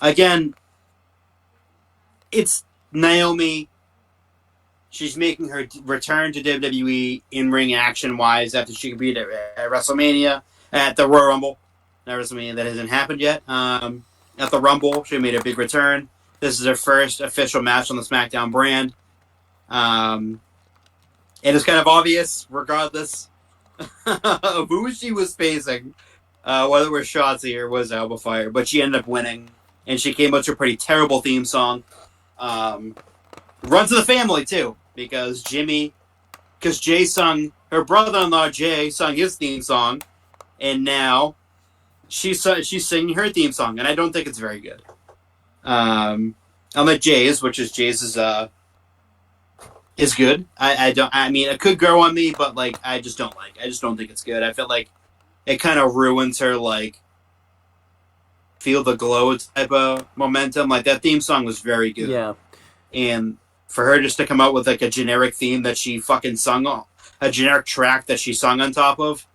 Again, it's Naomi She's making her return to WWE in-ring action-wise after she competed at WrestleMania, at the Royal Rumble. Not WrestleMania, that hasn't happened yet. At the Rumble, she made a big return. This is her first official match on the SmackDown brand. It is kind of obvious, regardless of who she was facing, whether it was Shotzi or was Alba Fire, but she ended up winning, and she came out to a pretty terrible theme song. Run to the family, too, because Jay sung, her brother-in-law Jay sung his theme song, and now she's singing her theme song, and I don't think it's very good. Unlike Jay's, which is is good. I mean, it could grow on me, but, like, I just don't think it's good. I feel like it kind of ruins her, like, feel the glow type of momentum. Like, that theme song was very good. Yeah. And for her just to come out with, like, a generic theme that she fucking sung on, a generic track that she sung on top of,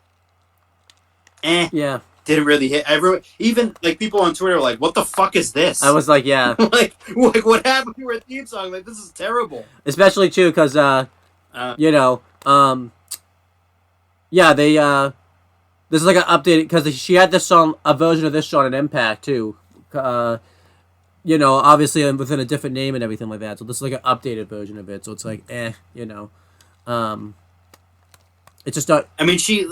yeah, didn't really hit. Everyone, even, like, people on Twitter were like, what the fuck is this? I was like, yeah. like, what happened to her theme song? Like, this is terrible. Especially, too, because, you know, yeah, they, this is like an updated, because she had this song, a version of this song in Impact, too. You know, obviously within a different name and everything like that. So this is like an updated version of it. So it's like, you know. It's just not... I mean, she's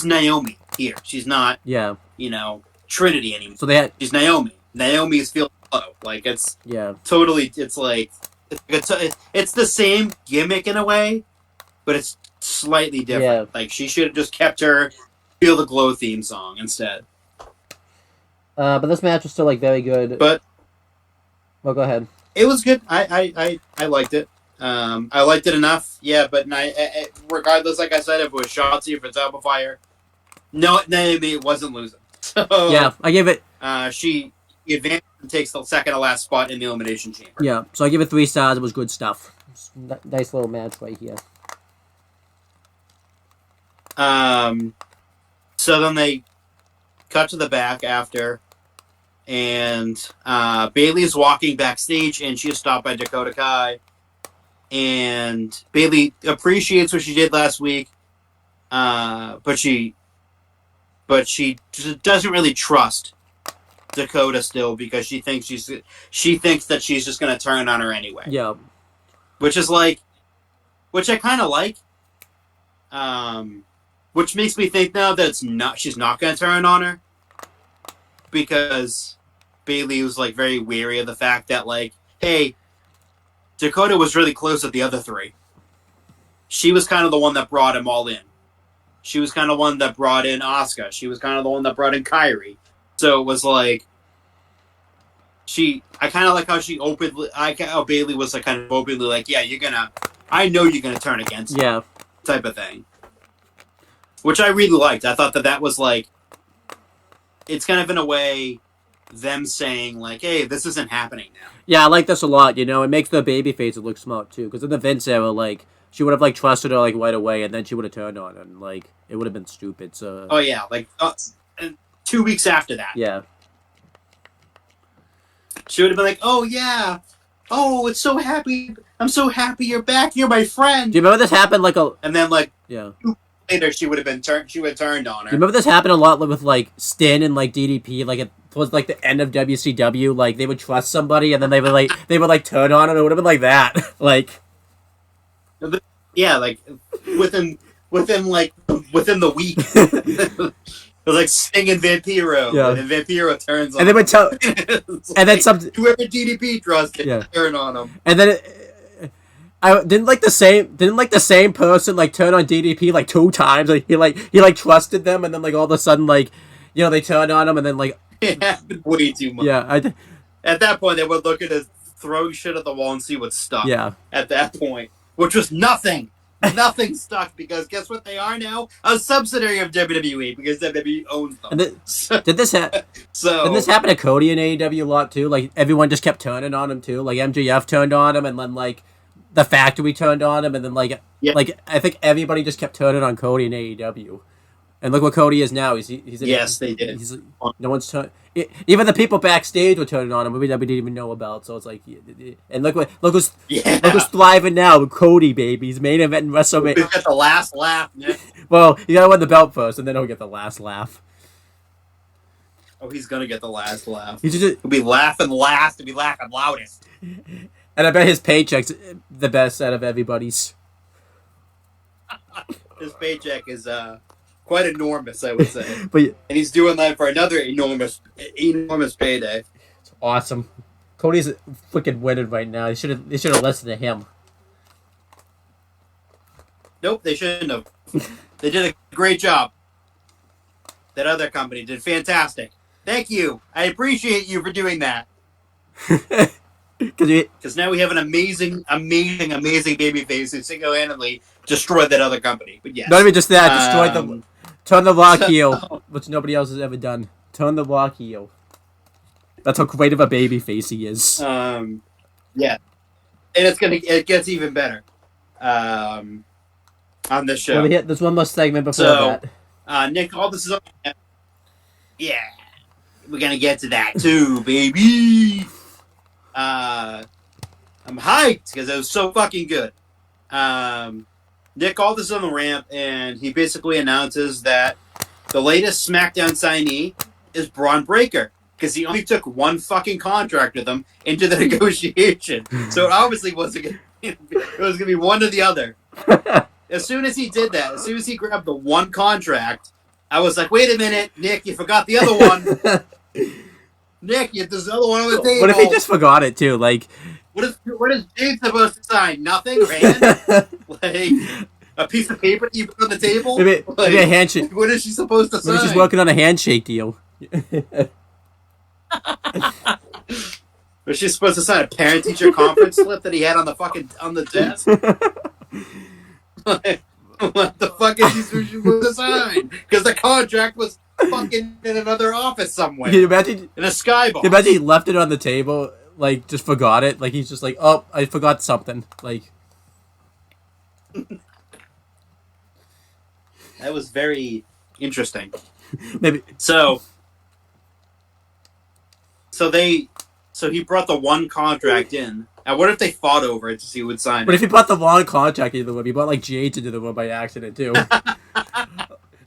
Naomi here. She's not, yeah, you know, Trinity anymore. So they had... She's Naomi. Naomi is feeling low. Like, it's... Yeah. Totally, it's like... It's the same gimmick in a way, but it's slightly different. Yeah. Like, she should have just kept her Feel the Glow theme song instead. But this match was still, like, very good. But... Well, go ahead. It was good. I liked it. I liked it enough. Yeah, but regardless, like I said, if it was Shotzi, if it's Alba Fire, no, Naomi wasn't losing. So, yeah, I gave it... she advances and takes the second to last spot in the Elimination Chamber. Yeah, so I give it 3 stars. It was good stuff. Nice little match right here. So then they cut to the back after, and Bayley is walking backstage, and she is stopped by Dakota Kai. And Bayley appreciates what she did last week, but she doesn't really trust Dakota still, because she thinks that she's just going to turn on her anyway. Yeah, which I kind of like. Which makes me think now that she's not going to turn on her, because Bayley was, like, very wary of the fact that, like, hey, Dakota was really close with the other 3. She was kind of the one that brought him all in. She was kind of the one that brought in Asuka. She was kind of the one that brought in Kairi. So it was like, I kind of like how how Bayley was, like, kind of openly like, yeah, I know you're gonna turn against me, type of thing. Which I really liked. I thought that was, like, it's kind of in a way them saying, like, hey, this isn't happening now. Yeah, I like this a lot, you know. It makes the babyface look smart, too. Because in the Vince era, like, she would have, like, trusted her, like, right away, and then she would have turned on her, and, like, it would have been stupid, so... Oh, yeah, like, 2 weeks after that. Yeah. She would have been like, oh, yeah. Oh, I'm so happy you're back. You're my friend. Do you remember this happened, like, And then, like... Yeah. Later, she would have turned on her. Do you remember this happened a lot with, like, Stin and, like, DDP, like, towards, like, the end of WCW, like, they would trust somebody, and then they would turn on it. It would have been like that. Like... Yeah, like, within the week. It was like Sting and Vampiro. Yeah. And then Vampiro turns on and they would tell... and then whoever DDP trusts turn on him. And then... didn't the same person, like, turn on DDP, like, 2 times? Like, he trusted them, and then, like, all of a sudden, like, you know, they turned on him, and then, like... It happened way too much. Yeah, at that point, they would look at us, throw shit at the wall, and see what stuck. Yeah. At that point. Which was nothing. Nothing stuck, because guess what they are now? A subsidiary of WWE, because WWE owns them. And did this happen to Cody in AEW a lot, too? Like, everyone just kept turning on him, too? Like, MJF turned on him, and then, like... The Factory turned on him, and then, like, I think everybody just kept turning on Cody in AEW. And look what Cody is now. He's Yes, they did. No one's even the people backstage were turning on him. Maybe that we didn't even know about. So it's like, and look who's thriving now with Cody, baby. He's main event in WrestleMania. He's got the last laugh, Nick. Well, you gotta win the belt first, and then he'll get the last laugh. Oh, he's gonna get the last laugh. He'll be laughing last and be laughing loudest. And I bet his paycheck's the best out of everybody's. His paycheck is quite enormous, I would say. And he's doing that for another enormous payday. It's awesome. Cody's freaking winning right now. They should have listened to him. Nope, they shouldn't have. They did a great job. That other company did fantastic. Thank you. I appreciate you for doing that. Because now we have an amazing babyface who single-handedly destroyed that other company. But yes. Not even just that, destroyed them. Turn the Rock heel, which nobody else has ever done. Turn the Rock heel. That's how great of a babyface he is. Yeah. And it gets even better. On this show. Well, there's one more segment before that. Nick, all this is up. Yeah. We're gonna get to that too, baby. I'm hyped because it was so fucking good. Nick Aldis on the ramp, and he basically announces that the latest SmackDown signee is Braun Breaker because he only took one fucking contract with them into the negotiation. So it obviously wasn't gonna it was gonna be one or the other. As soon as he did that, as soon as he grabbed the one contract, I was like, wait a minute, Nick, you forgot the other one. Nick, there's the other one on the table. What if he just forgot it too? Like, what is Jade supposed to sign? Nothing, right? Like a piece of paper that you put on the table? Maybe a handshake. What is she supposed to sign? Maybe she's working on a handshake deal. Was she supposed to sign a parent-teacher conference slip that he had on the desk? What the fuck is he supposed to sign? Because the contract was fucking in another office somewhere. Can you imagine? In a skybox. Can you imagine he left it on the table, like, just forgot it? Like, he's just like, oh, I forgot something. Like... That was very interesting. Maybe. So he brought the one contract in. Now, what if they fought over it to see who would sign it? But if he brought the wrong contract into the room, he brought, like, Jade into the room by accident, too.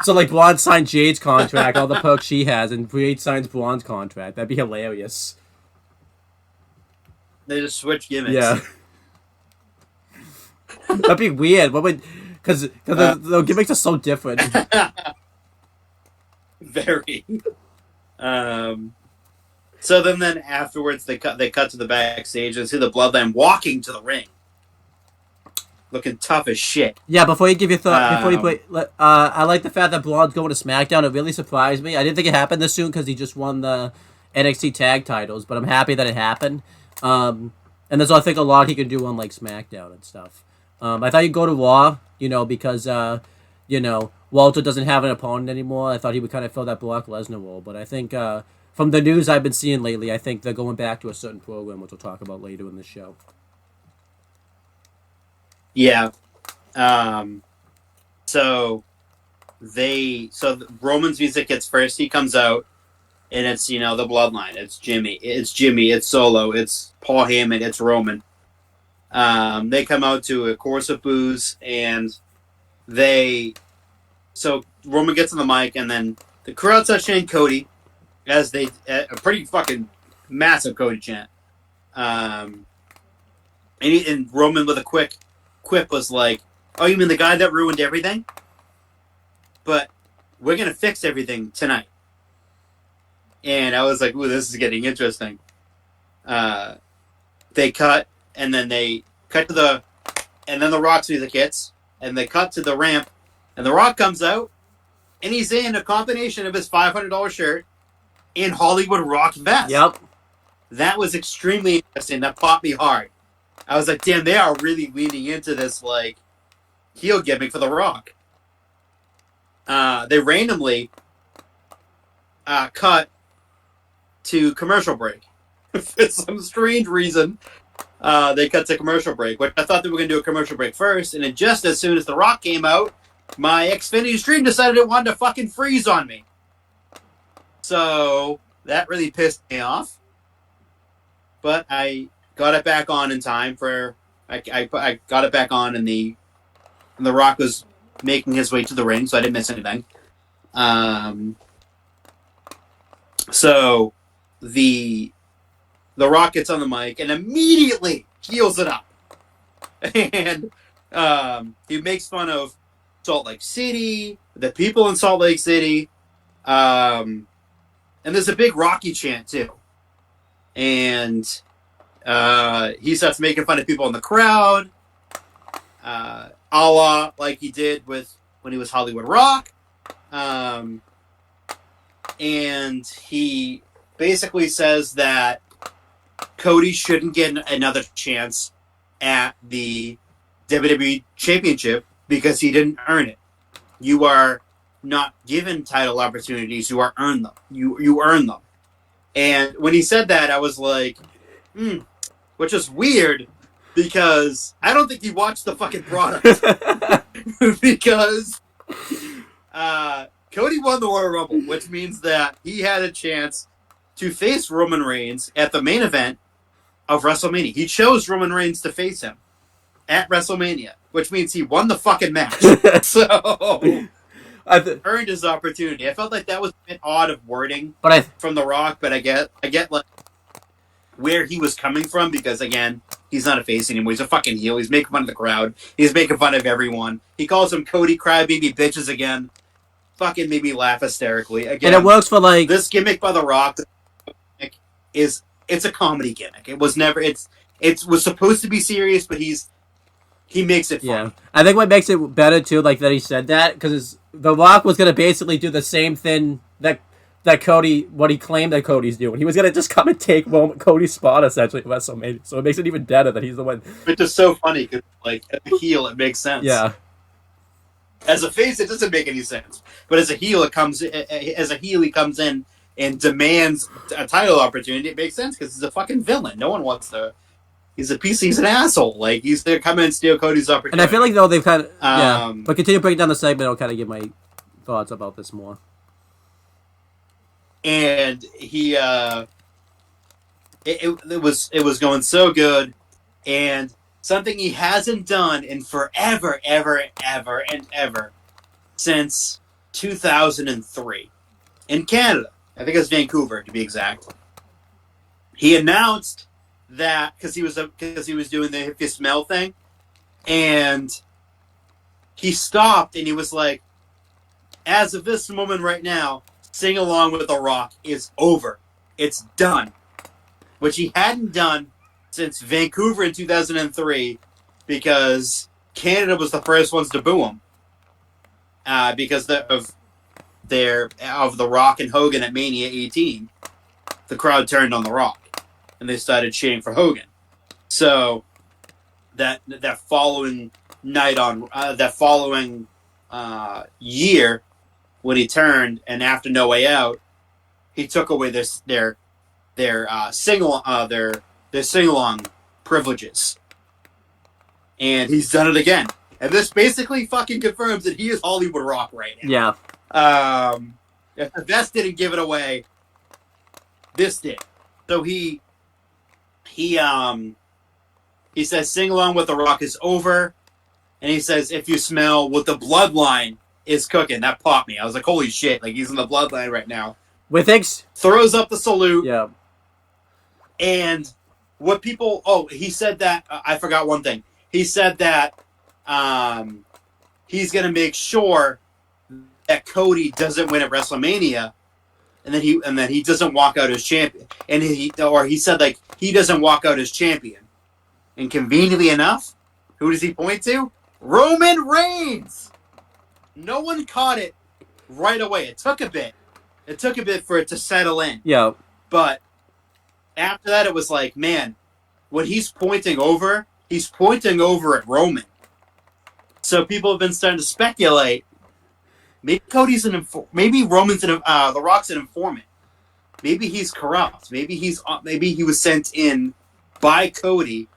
So, like, Blonde signed Jade's contract, all the perks she has, and Jade signs Blonde's contract. That'd be hilarious. They just switch gimmicks. Yeah. That'd be weird. What would... Because the gimmicks are so different. Very. So then afterwards they cut to the backstage and see the Bloodline walking to the ring, looking tough as shit. Yeah, before you give your thought, I like the fact that Blonde's going to SmackDown. It really surprised me. I didn't think it happened this soon because he just won the NXT tag titles, but I'm happy that it happened. And there's I think a lot he can do on like SmackDown and stuff. I thought he'd go to Raw, because Walter doesn't have an opponent anymore. I thought he would kind of fill that Brock Lesnar role, but I think from the news I've been seeing lately, I think they're going back to a certain program, which we'll talk about later in the show. Yeah. So Roman's music gets first. He comes out, and it's the Bloodline. It's Jimmy. It's Solo. It's Paul Heyman. It's Roman. They come out to a chorus of boos, and so Roman gets on the mic, and then the crowd starts chanting Cody, as a pretty fucking massive Cody chant. And Roman with a quick quip was like, "Oh, you mean the guy that ruined everything? But we're gonna fix everything tonight." And I was like, "Ooh, this is getting interesting." They cut, and then they cut and then the Rock's music hits, and they cut to the ramp, and the Rock comes out, and he's in a combination of his $500 shirt and Hollywood Rock vest. Yep. That was extremely interesting. That popped me hard. I was like, damn, they are really leaning into this, like, heel gimmick for the Rock. They randomly cut to commercial break. For some strange reason, they cut to commercial break. But I thought they were going to do a commercial break first, and then just as soon as The Rock came out, my Xfinity stream decided it wanted to fucking freeze on me. So that really pissed me off. But I got it back on in time for. I got it back on, and the Rock was making his way to the ring, so I didn't miss anything. So the Rock gets on the mic and immediately heels it up, and he makes fun of Salt Lake City, the people in Salt Lake City, and there's a big Rocky chant too, and he starts making fun of people in the crowd, a la like he did when he was Hollywood Rock, and he basically says that Cody shouldn't get another chance at the WWE Championship because he didn't earn it. You are not given title opportunities; you are earned them. You earn them. And when he said that, I was like, which is weird because I don't think he watched the fucking product because Cody won the Royal Rumble, which means that he had a chance to face Roman Reigns at the main event of WrestleMania. He chose Roman Reigns to face him at WrestleMania, which means he won the fucking match. So earned his opportunity. I felt like that was a bit odd of wording from The Rock, but I get like where he was coming from because again, he's not a face anymore. He's a fucking heel. He's making fun of the crowd. He's making fun of everyone. He calls him Cody Crybaby Bitches again. Fucking made me laugh hysterically. Again, and it works for like this gimmick by The Rock. It's a comedy gimmick. It was never. It was supposed to be serious, but he makes it fun. Yeah, I think what makes it better too, like that he said that because The Rock was gonna basically do the same thing that Cody, what he claimed that Cody's doing. He was gonna just come and take Cody's spot essentially at WrestleMania. So it makes it even better that he's the one. It's just so funny because like as a heel, it makes sense. Yeah. As a face, it doesn't make any sense. But as a heel, he comes in and demands a title opportunity. It makes sense because he's a fucking villain. No one wants to. He's a piece. He's an asshole. Like he's there, come in and steal Cody's opportunity. And I feel like though they've kind of yeah. But continue breaking down the segment. I'll kind of give my thoughts about this more. And he, it was going so good, and something he hasn't done in forever, ever, since 2003 in Canada. I think it's Vancouver to be exact. He announced that because he was doing the If You Smell thing, and he stopped and he was like, as of this moment right now, Sing Along with The Rock is over. It's done. Which he hadn't done since Vancouver in 2003 because Canada was the first ones to boo him. Because of The Rock and Hogan at Mania 18. The crowd turned on The Rock. And they started cheering for Hogan. So that following night year, when he turned and after No Way Out, he took away their sing along privileges, and he's done it again. And this basically fucking confirms that he is Hollywood Rock right now. Yeah. If the vest didn't give it away, this did. So he says Sing Along with The Rock is over, and he says If You Smell with the Bloodline is cooking. That popped me. I was like, holy shit, like he's in the Bloodline right now. With throws up the salute. Yeah. And what people he said that I forgot one thing. He said that he's gonna make sure that Cody doesn't win at WrestleMania and then he doesn't walk out as champion. And he said like he doesn't walk out as champion. And conveniently enough, who does he point to? Roman Reigns. No one caught it right away. It took a bit. It took a bit for it to settle in. Yeah. But after that, it was like, man, when he's pointing over at Roman. So people have been starting to speculate. Maybe maybe Roman's The Rock's an informant. Maybe he's corrupt. Maybe he was sent in by Cody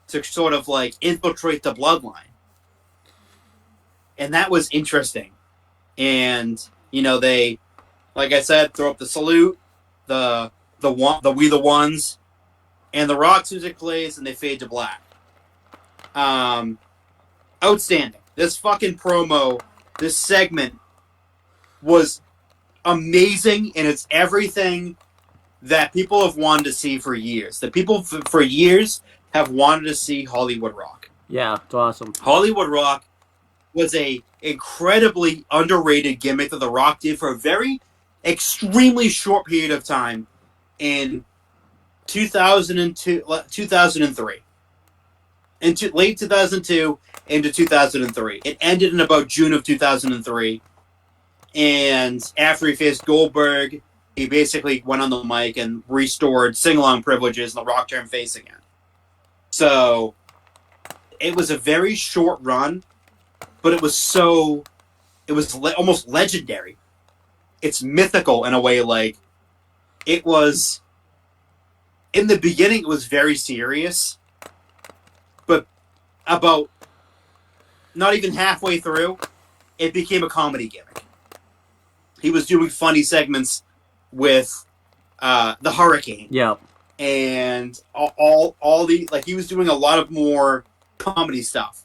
to sort of like infiltrate the bloodline. and that was interesting. And they, like I said, throw up the salute, the We the Ones, and the Rock's music plays, and they fade to black. Outstanding. This fucking promo, this segment was amazing, and it's everything that people have wanted to see for years. That people for years have wanted to see Hollywood Rock. Yeah, it's awesome. Hollywood Rock was a incredibly underrated gimmick that The Rock did for a very extremely short period of time in 2003. Into late 2002 into 2003. It ended in about June of 2003. And after he faced Goldberg, he basically went on the mic and restored sing-along privileges, and The Rock turned face again. So it was a very short run, but it was almost legendary. It's mythical in a way. Like, it was, in the beginning, it was very serious, but about not even halfway through, it became a comedy gimmick. He was doing funny segments with the Hurricane. Yeah. And all the, like, he was doing a lot of more comedy stuff.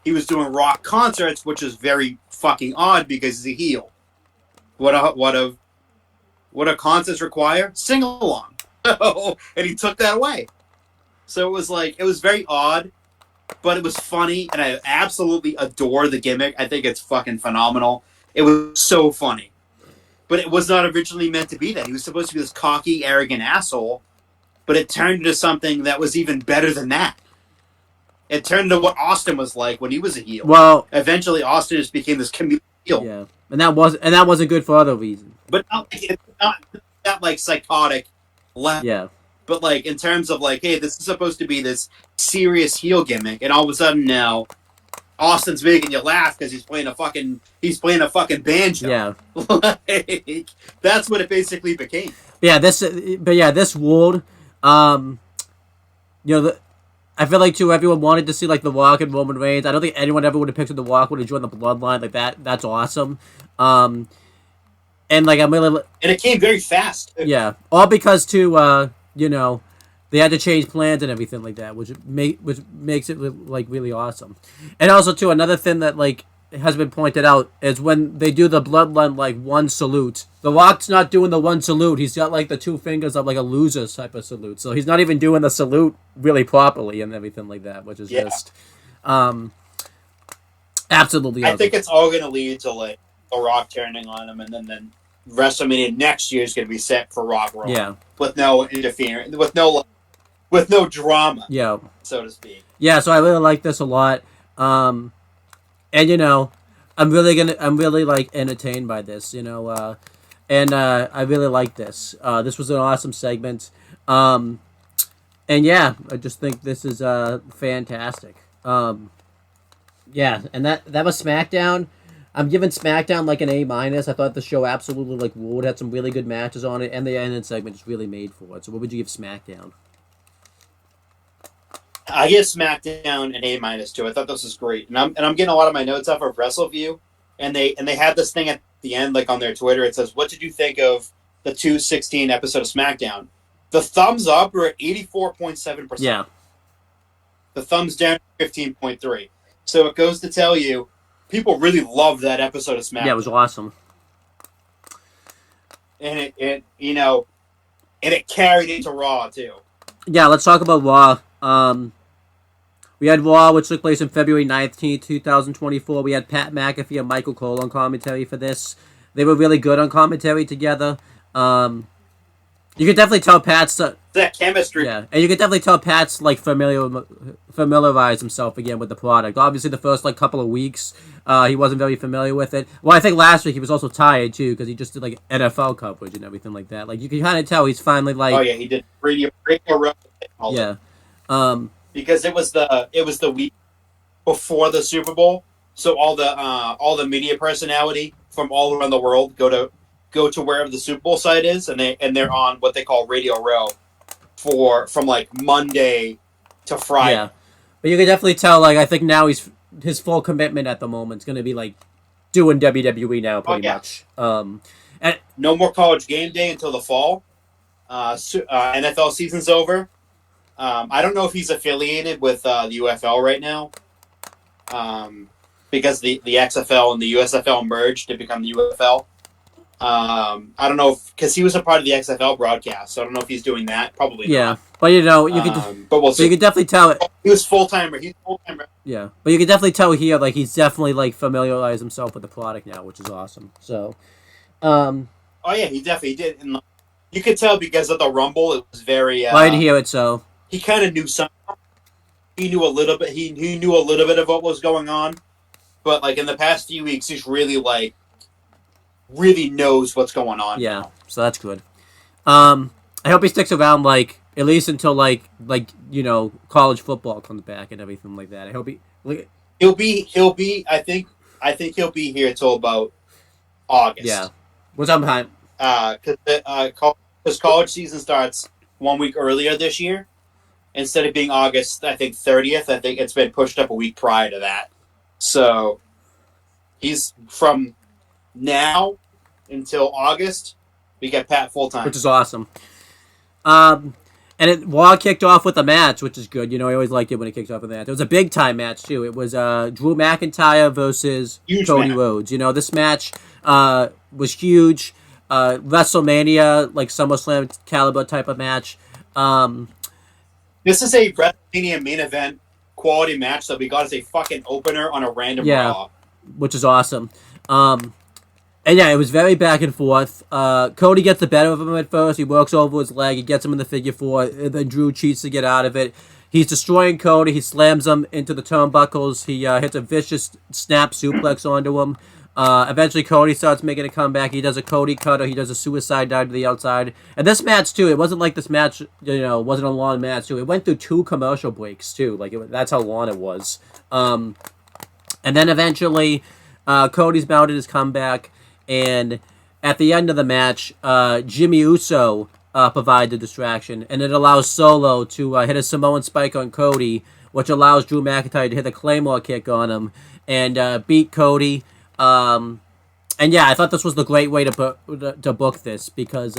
He was doing Rock concerts, which is very fucking odd because he's a heel. What do concerts require? Sing along. And he took that away. So it was very odd, but it was funny, and I absolutely adore the gimmick. I think it's fucking phenomenal. It was so funny. But it was not originally meant to be that. He was supposed to be this cocky, arrogant asshole, but it turned into something that was even better than that. It turned into what Austin was like when he was a heel. Well, eventually Austin just became this comedic heel. Yeah, and that wasn't good for other reasons. But not like psychotic level. Yeah. But like in terms of like, hey, this is supposed to be this serious heel gimmick, and all of a sudden now Austin's making you laugh because he's playing a fucking banjo. Yeah. Like, that's what it basically became. Yeah, this world, I feel like too everyone wanted to see like The Rock and Roman Reigns. I don't think anyone ever would have pictured The Rock would have joined the Bloodline like that. That's awesome. And like I'm really, and it came very fast. Yeah, all because too they had to change plans and everything like that, which makes it like really awesome. And also too, another thing that like has been pointed out is when they do the Bloodline like one salute, The Rock's not doing the one salute. He's got like the two fingers of like a loser type of salute, so he's not even doing the salute really properly and everything like that, which is just absolutely. I think it's all going to lead to like The Rock turning on him, and then WrestleMania next year is going to be set for Rock Roll. Yeah, with no interference, with no drama. Yeah, so to speak. Yeah, so I really like this a lot. And I'm really like entertained by this, and I really like this. This was an awesome segment. And yeah, I just think this is fantastic. Yeah, and that was SmackDown. I'm giving SmackDown like an A-. I thought the show absolutely like ruled, had some really good matches on it, and the ending segment is really made for it. So what would you give SmackDown? I give SmackDown an A- too. I thought this was great, and I'm getting a lot of my notes off of WrestleView, and they had this thing at the end, like on their Twitter. It says, "What did you think of the 216 episode of SmackDown?" The thumbs up were at 84.7%. Yeah. The thumbs down 15.3. So it goes to tell you, people really loved that episode of SmackDown. Yeah, it was awesome. And it carried into Raw too. Yeah, let's talk about Raw. We had Raw, which took place on February 19th, 2024. We had Pat McAfee and Michael Cole on commentary for this. They were really good on commentary together. You could definitely tell Pat's... that chemistry. Yeah, and you could definitely tell Pat's like familiarized himself again with the product. Obviously, the first like couple of weeks, he wasn't very familiar with it. Well, I think last week he was also tired too because he just did like NFL coverage and everything like that. Like you can kind of tell he's finally like. Oh yeah, he did radio yeah. Because it was the week before the Super Bowl, so all the media personality from all around the world go to wherever the Super Bowl site is, and they're on what they call Radio Row from like Monday to Friday. Yeah, but you can definitely tell. Like I think now he's his full commitment at the moment is going to be like doing WWE now, pretty much. And no more College Game Day until the fall. NFL season's over. I don't know if he's affiliated with the UFL right now, because the XFL and the USFL merged to become the UFL. I don't know because he was a part of the XFL broadcast, so I don't know if he's doing that. Probably not. But you can. But we'll see. You can definitely tell. He was full timer. He's full timer. Yeah, but you can definitely tell here, like he's definitely like familiarized himself with the product now, which is awesome. So, oh yeah, he definitely did. And you could tell because of the Rumble, it was very. I didn't hear it, so he kind of knew something. He knew a little bit. He knew a little bit of what was going on, but like in the past few weeks, he's really knows what's going on. Yeah, so that's good. I hope he sticks around like at least until like college football comes back and everything like that. I hope he'll be. I think he'll be here till about August. Yeah, what's up, time? Because college season starts 1 week earlier this year. Instead of being August, I think 30th. I think it's been pushed up a week prior to that. So he's from now until August. We get Pat full time, which is awesome. And Raw kicked off with a match, which is good. I always liked it when it kicked off with a match. It was a big time match too. It was Drew McIntyre versus Cody Rhodes. This match was huge. WrestleMania, like SummerSlam caliber type of match. This is a WrestleMania main event quality match that we got as a fucking opener on a random Raw. Which is awesome. And yeah, it was very back and forth. Cody gets the better of him at first. He works over his leg. He gets him in the figure four. And then Drew cheats to get out of it. He's destroying Cody. He slams him into the turnbuckles. He hits a vicious snap suplex onto him. Eventually, Cody starts making a comeback. He does a Cody cutter. He does a suicide dive to the outside. And this match, too, it wasn't like this match, wasn't a long match, too. It went through 2 commercial breaks, too. That's how long it was. And then eventually, Cody's mounted his comeback. And at the end of the match, Jimmy Uso provides the distraction. And it allows Solo to hit a Samoan spike on Cody, which allows Drew McIntyre to hit a Claymore kick on him and beat Cody. And yeah, I thought this was the great way to book this because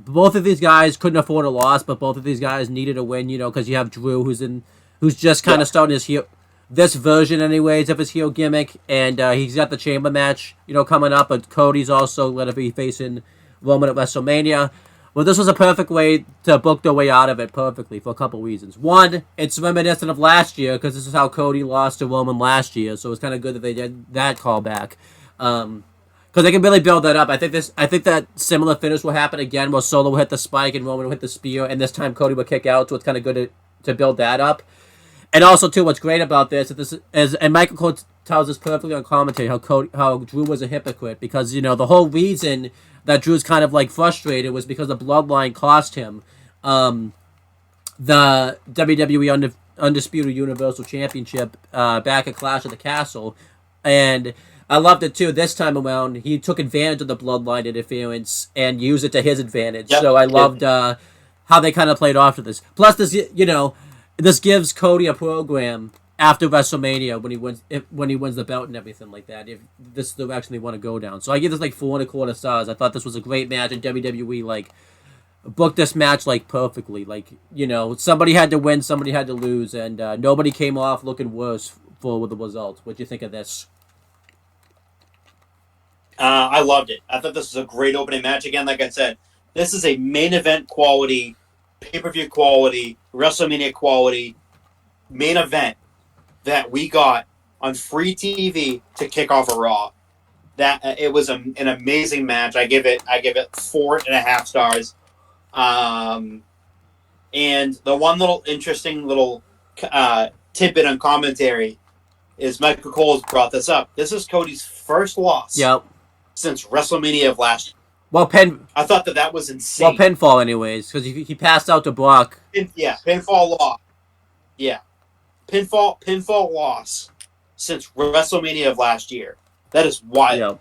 both of these guys couldn't afford a loss, but both of these guys needed a win, because you have Drew who's just kind of starting his heel, this version anyways of his heel gimmick, and he's got the chamber match, coming up, but Cody's also going to be facing Roman at WrestleMania. Well, this was a perfect way to book their way out of it perfectly for a couple reasons. One, it's reminiscent of last year because this is how Cody lost to Roman last year, so it's kind of good that they did that callback. Because they can really build that up. I think that similar finish will happen again, where Solo will hit the spike and Roman will hit the spear, and this time Cody will kick out. So it's kind of good to build that up. And also, too, what's great about this is and Michael Cole tells us perfectly on commentary how Drew was a hypocrite because the whole reason that Drew's kind of frustrated was because the bloodline cost him the WWE Undisputed Universal Championship back at Clash of the Castle, and I loved it too. This time around, he took advantage of the bloodline interference and used it to his advantage. Yep. So I loved how they kind of played off of this. Plus, this gives Cody a program after WrestleMania when he wins the belt and everything like that. If this is the direction they want to go down, so I give this 4.25 stars. I thought this was a great match, and WWE booked this match perfectly. Somebody had to win, somebody had to lose, and nobody came off looking worse for the results. What do you think of this? I loved it. I thought this was a great opening match. Again, like I said, this is a main event quality, pay-per-view quality, WrestleMania quality main event that we got on free TV to kick off a Raw. That it was an amazing match. I give it 4.5 stars. And the one little interesting tidbit on commentary is Michael Cole has brought this up. This is Cody's first loss. Yep. Since WrestleMania of last year. Well, I thought that was insane. Well, pinfall anyways, because he passed out to Brock. Pinfall loss. Yeah. Pinfall loss since WrestleMania of last year. That is wild. Yep.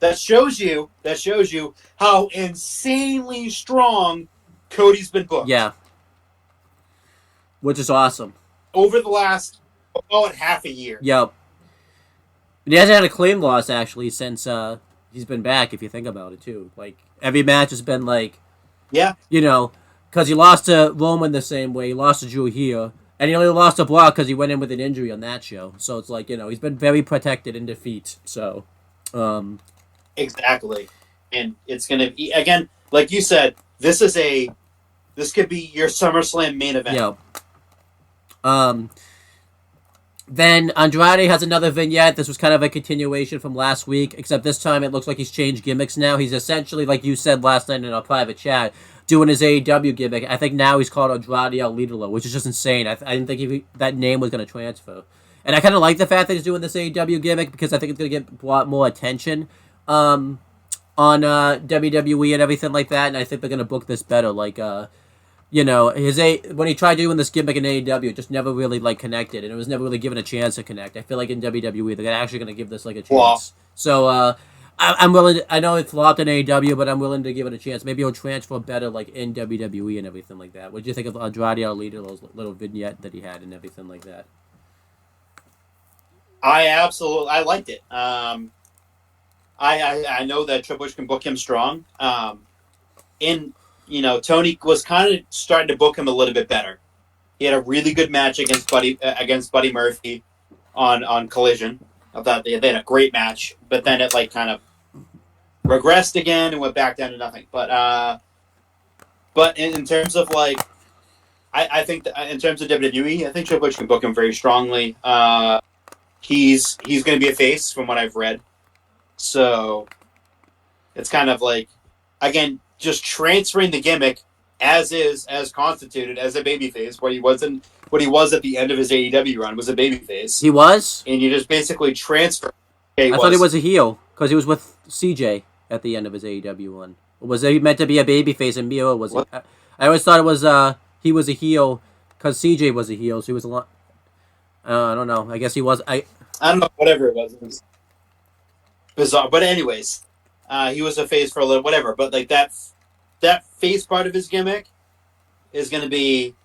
That shows you how insanely strong Cody's been booked. Yeah. Which is awesome. Over the last about half a year. Yep. And he hasn't had a clean loss actually since he's been back. If you think about it too, like every match has been like, Yeah, you know, because he lost to Roman the same way. He lost to Drew here, and he only lost to Brock because he went in with an injury on that show. So it's like he's been very protected in defeat. So, um, exactly. And it's gonna be again, like you said, this could be your SummerSlam main event. yeah. Um, Then Andrade has another vignette. This was kind of a continuation from last week, except this time it looks like he's changed gimmicks now. He's essentially, like you said last night in our private chat, doing his AEW gimmick. I think now he's called Andrade El Idolo, which is just insane. I didn't think that name was going to transfer. And I kind of like the fact that he's doing this AEW gimmick because I think it's going to get a lot more attention on WWE and everything like that. And I think they're going to book this better. Like, when he tried doing this gimmick in AEW, it just never really like connected, and it was never really given a chance to connect. I feel like in WWE, they're actually going to give this like a chance. Wow. So I'm willing. I know it flopped in AEW, but I'm willing to give it a chance. Maybe he'll transfer better like in WWE and everything like that. What do you think of Andrade El Idolo's little vignette that he had and everything like that? I liked it. I know that Triple H can book him strong. Tony was kind of starting to book him a little bit better. He had a really good match against Buddy Murphy on Collision. I thought they had a great match, but then it like kind of regressed again and went back down to nothing. But in terms of like, I think that in terms of WWE, I think Triple H can book him very strongly. He's going to be a face from what I've read, so it's kind of like, again, just transferring the gimmick as constituted as a babyface. What he was at the end of his AEW run was a babyface. He was, and you just basically transfer. I thought he was a heel because he was with CJ at the end of his AEW run. Was he meant to be a babyface and Miro was? I always thought it was he was a heel because CJ was a heel, so he was a lot. I don't know. I guess he was. I don't know. Whatever it was bizarre. But anyways, he was a face for a little whatever. But like that face part of his gimmick is going to be.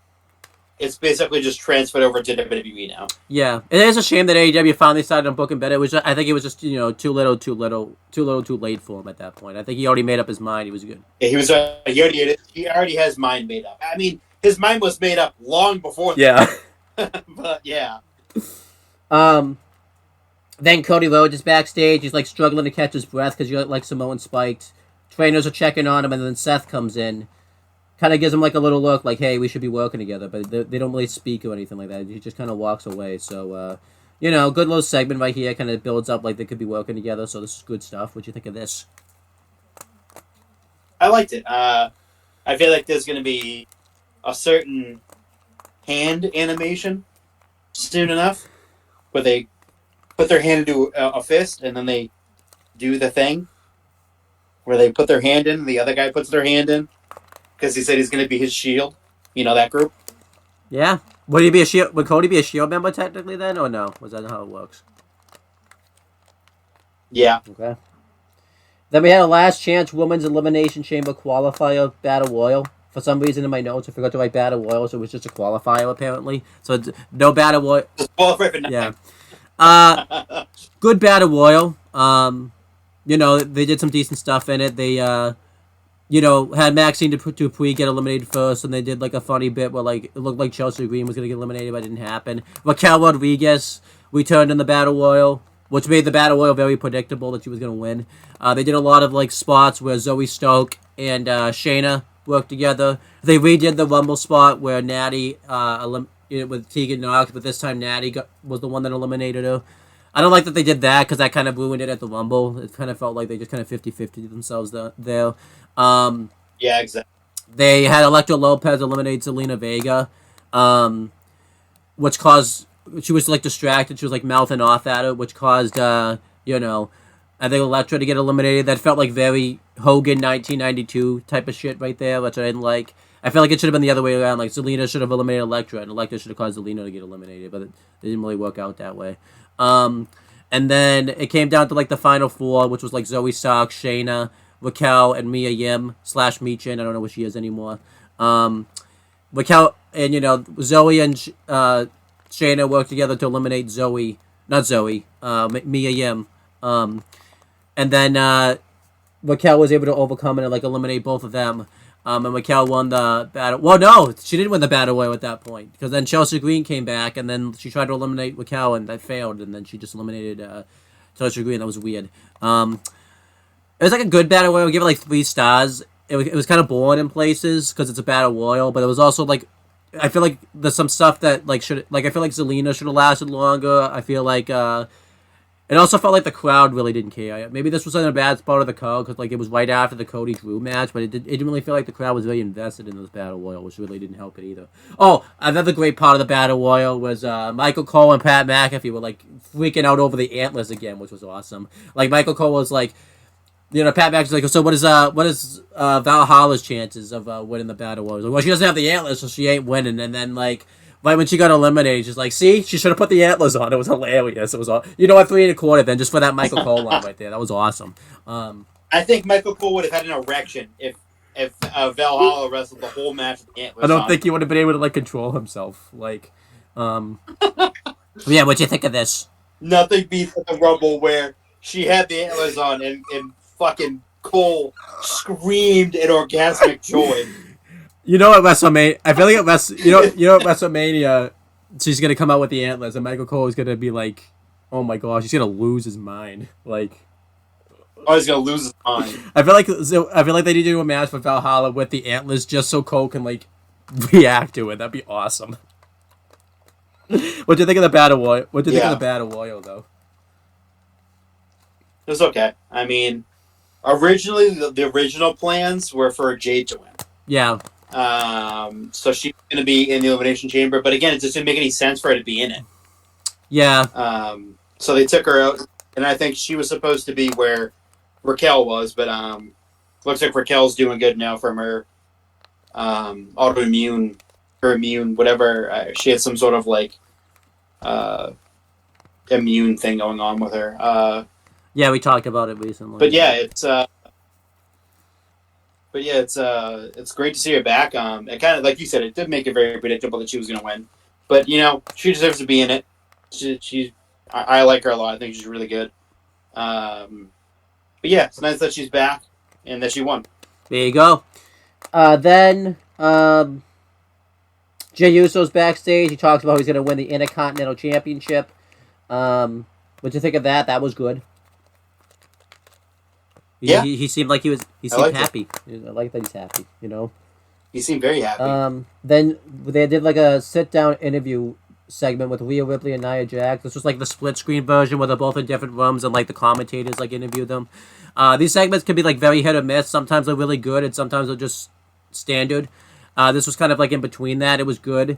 It's basically just transferred over to WWE now. Yeah, it is a shame that AEW finally started on booking better. It was I think it was just too little, too late for him at that point. I think he already made up his mind. He was good. Yeah, he already has mind made up. I mean, his mind was made up long before. Yeah. But yeah. Then Cody Rhodes is backstage. He's like struggling to catch his breath because you like Samoan spiked. Trainers are checking on him, and then Seth comes in, kind of gives him like a little look, like, "Hey, we should be working together." But they don't really speak or anything like that. He just kind of walks away. So, good little segment right here. Kind of builds up like they could be working together. So this is good stuff. What do you think of this? I liked it. I feel like there's going to be a certain hand animation soon enough where they put their hand into a fist and then they do the thing where they put their hand in and the other guy puts their hand in because he said he's going to be his shield. You know that group? Yeah. Would he be a shield? Would Cody be a shield member technically then, or no? Was that how it works? Yeah. Okay. Then we had a last chance women's elimination chamber qualifier battle royal. For some reason in my notes, I forgot to write battle royal, so it was just a qualifier apparently. So it's no battle royal. Just qualify for nothing. Yeah. Good battle royal. They did some decent stuff in it. They had Maxine Dupree get eliminated first, and they did like a funny bit where like it looked like Chelsea Green was gonna get eliminated, but it didn't happen. Raquel Rodriguez returned in the battle royal, which made the battle royal very predictable that she was gonna win. They did a lot of like spots where Zoe Stark and Shayna worked together. They redid the Rumble spot where Natty with Tegan Knox, but this time Natty was the one that eliminated her. I don't like that they did that because that kind of ruined it at the Rumble. It kind of felt like they just kind of 50-50 themselves there. Yeah, exactly. They had Elektra Lopez eliminate Zelina Vega, which caused... She was, like, distracted. She was, like, mouthing off at her, which caused, I think Elektra to get eliminated. That felt like very Hogan 1992 type of shit right there, which I didn't like. I feel like it should have been the other way around. Like, Zelina should have eliminated Elektra, and Elektra should have caused Zelina to get eliminated, but it didn't really work out that way. And then it came down to, like, the final four, which was, like, Zoe Stark, Shayna, Raquel, and Mia Yim / Michin. I don't know what she is anymore. Raquel and, Zoe and Shayna worked together to eliminate Mia Yim. And then Raquel was able to overcome it and like eliminate both of them. And Raquel won the battle. Well, no, she didn't win the battle royal at that point because then Chelsea Green came back and then she tried to eliminate Raquel and that failed. And then she just eliminated Chelsea Green. That was weird. It was like a good battle royal. We give it like 3 stars. It was kind of boring in places because it's a battle royal, but it was also like I feel like there's some stuff that like should like I feel like Zelina should have lasted longer. I feel like it also felt like the crowd really didn't care. Maybe this was in a bad spot of the card because like it was right after the Cody Drew match, but it didn't really feel like the crowd was really invested in this battle royal, which really didn't help it either. Oh, another great part of the battle royal was Michael Cole and Pat McAfee were like freaking out over the antlers again, which was awesome. Like Michael Cole was like, you know, Pat McAfee's like, so what is Valhalla's chances of winning the battle royal? Like, well, she doesn't have the antlers, so she ain't winning. And then like. Right when she got eliminated, she's like, see? She should have put the antlers on. It was hilarious. It was all... You know what? 3 1/4 then, just for that Michael Cole line right there. That was awesome. I think Michael Cole would have had an erection if Valhalla wrestled the whole match with the antlers I don't on. think he would have been able to, like, control himself. Like, yeah, what'd you think of this? Nothing beats the Rumble where she had the antlers on and fucking Cole screamed in orgasmic joy. You know what WrestleMania? I feel like you know what WrestleMania. She's gonna come out with the antlers, and Michael Cole is gonna be like, "Oh my gosh, he's gonna lose his mind." Like, oh, he's gonna lose his mind. I feel like they need to do a match for Valhalla with the antlers, just so Cole can like react to it. That'd be awesome. What do you think of the battle royal? What do you think of the battle royal, though? It was okay. I mean, originally the original plans were for Jade to win. Yeah. So she's going to be in the Elimination Chamber, but again, it just didn't make any sense for her to be in it. Yeah. So they took her out, and I think she was supposed to be where Raquel was, but looks like Raquel's doing good now from her autoimmune, her immune, whatever. She had some sort of like immune thing going on with her. Yeah, we talked about it recently. But yeah, it's great to see her back. It kind of, like you said, it did make it very predictable that she was going to win. But you know, she deserves to be in it. I like her a lot. I think she's really good. But yeah, it's nice that she's back and that she won. There you go. Then Jey Uso's backstage. He talks about how he's going to win the Intercontinental Championship. What'd you think of that? That was good. Yeah. He seemed like he seemed happy. I like that he's happy, you know? He seemed very happy. Then they did like a sit-down interview segment with Rhea Ripley and Nia Jax. This was like the split-screen version where they're both in different rooms and like the commentators like interview them. These segments can be like very hit or miss. Sometimes they're really good and sometimes they're just standard. This was kind of like in between that. It was good.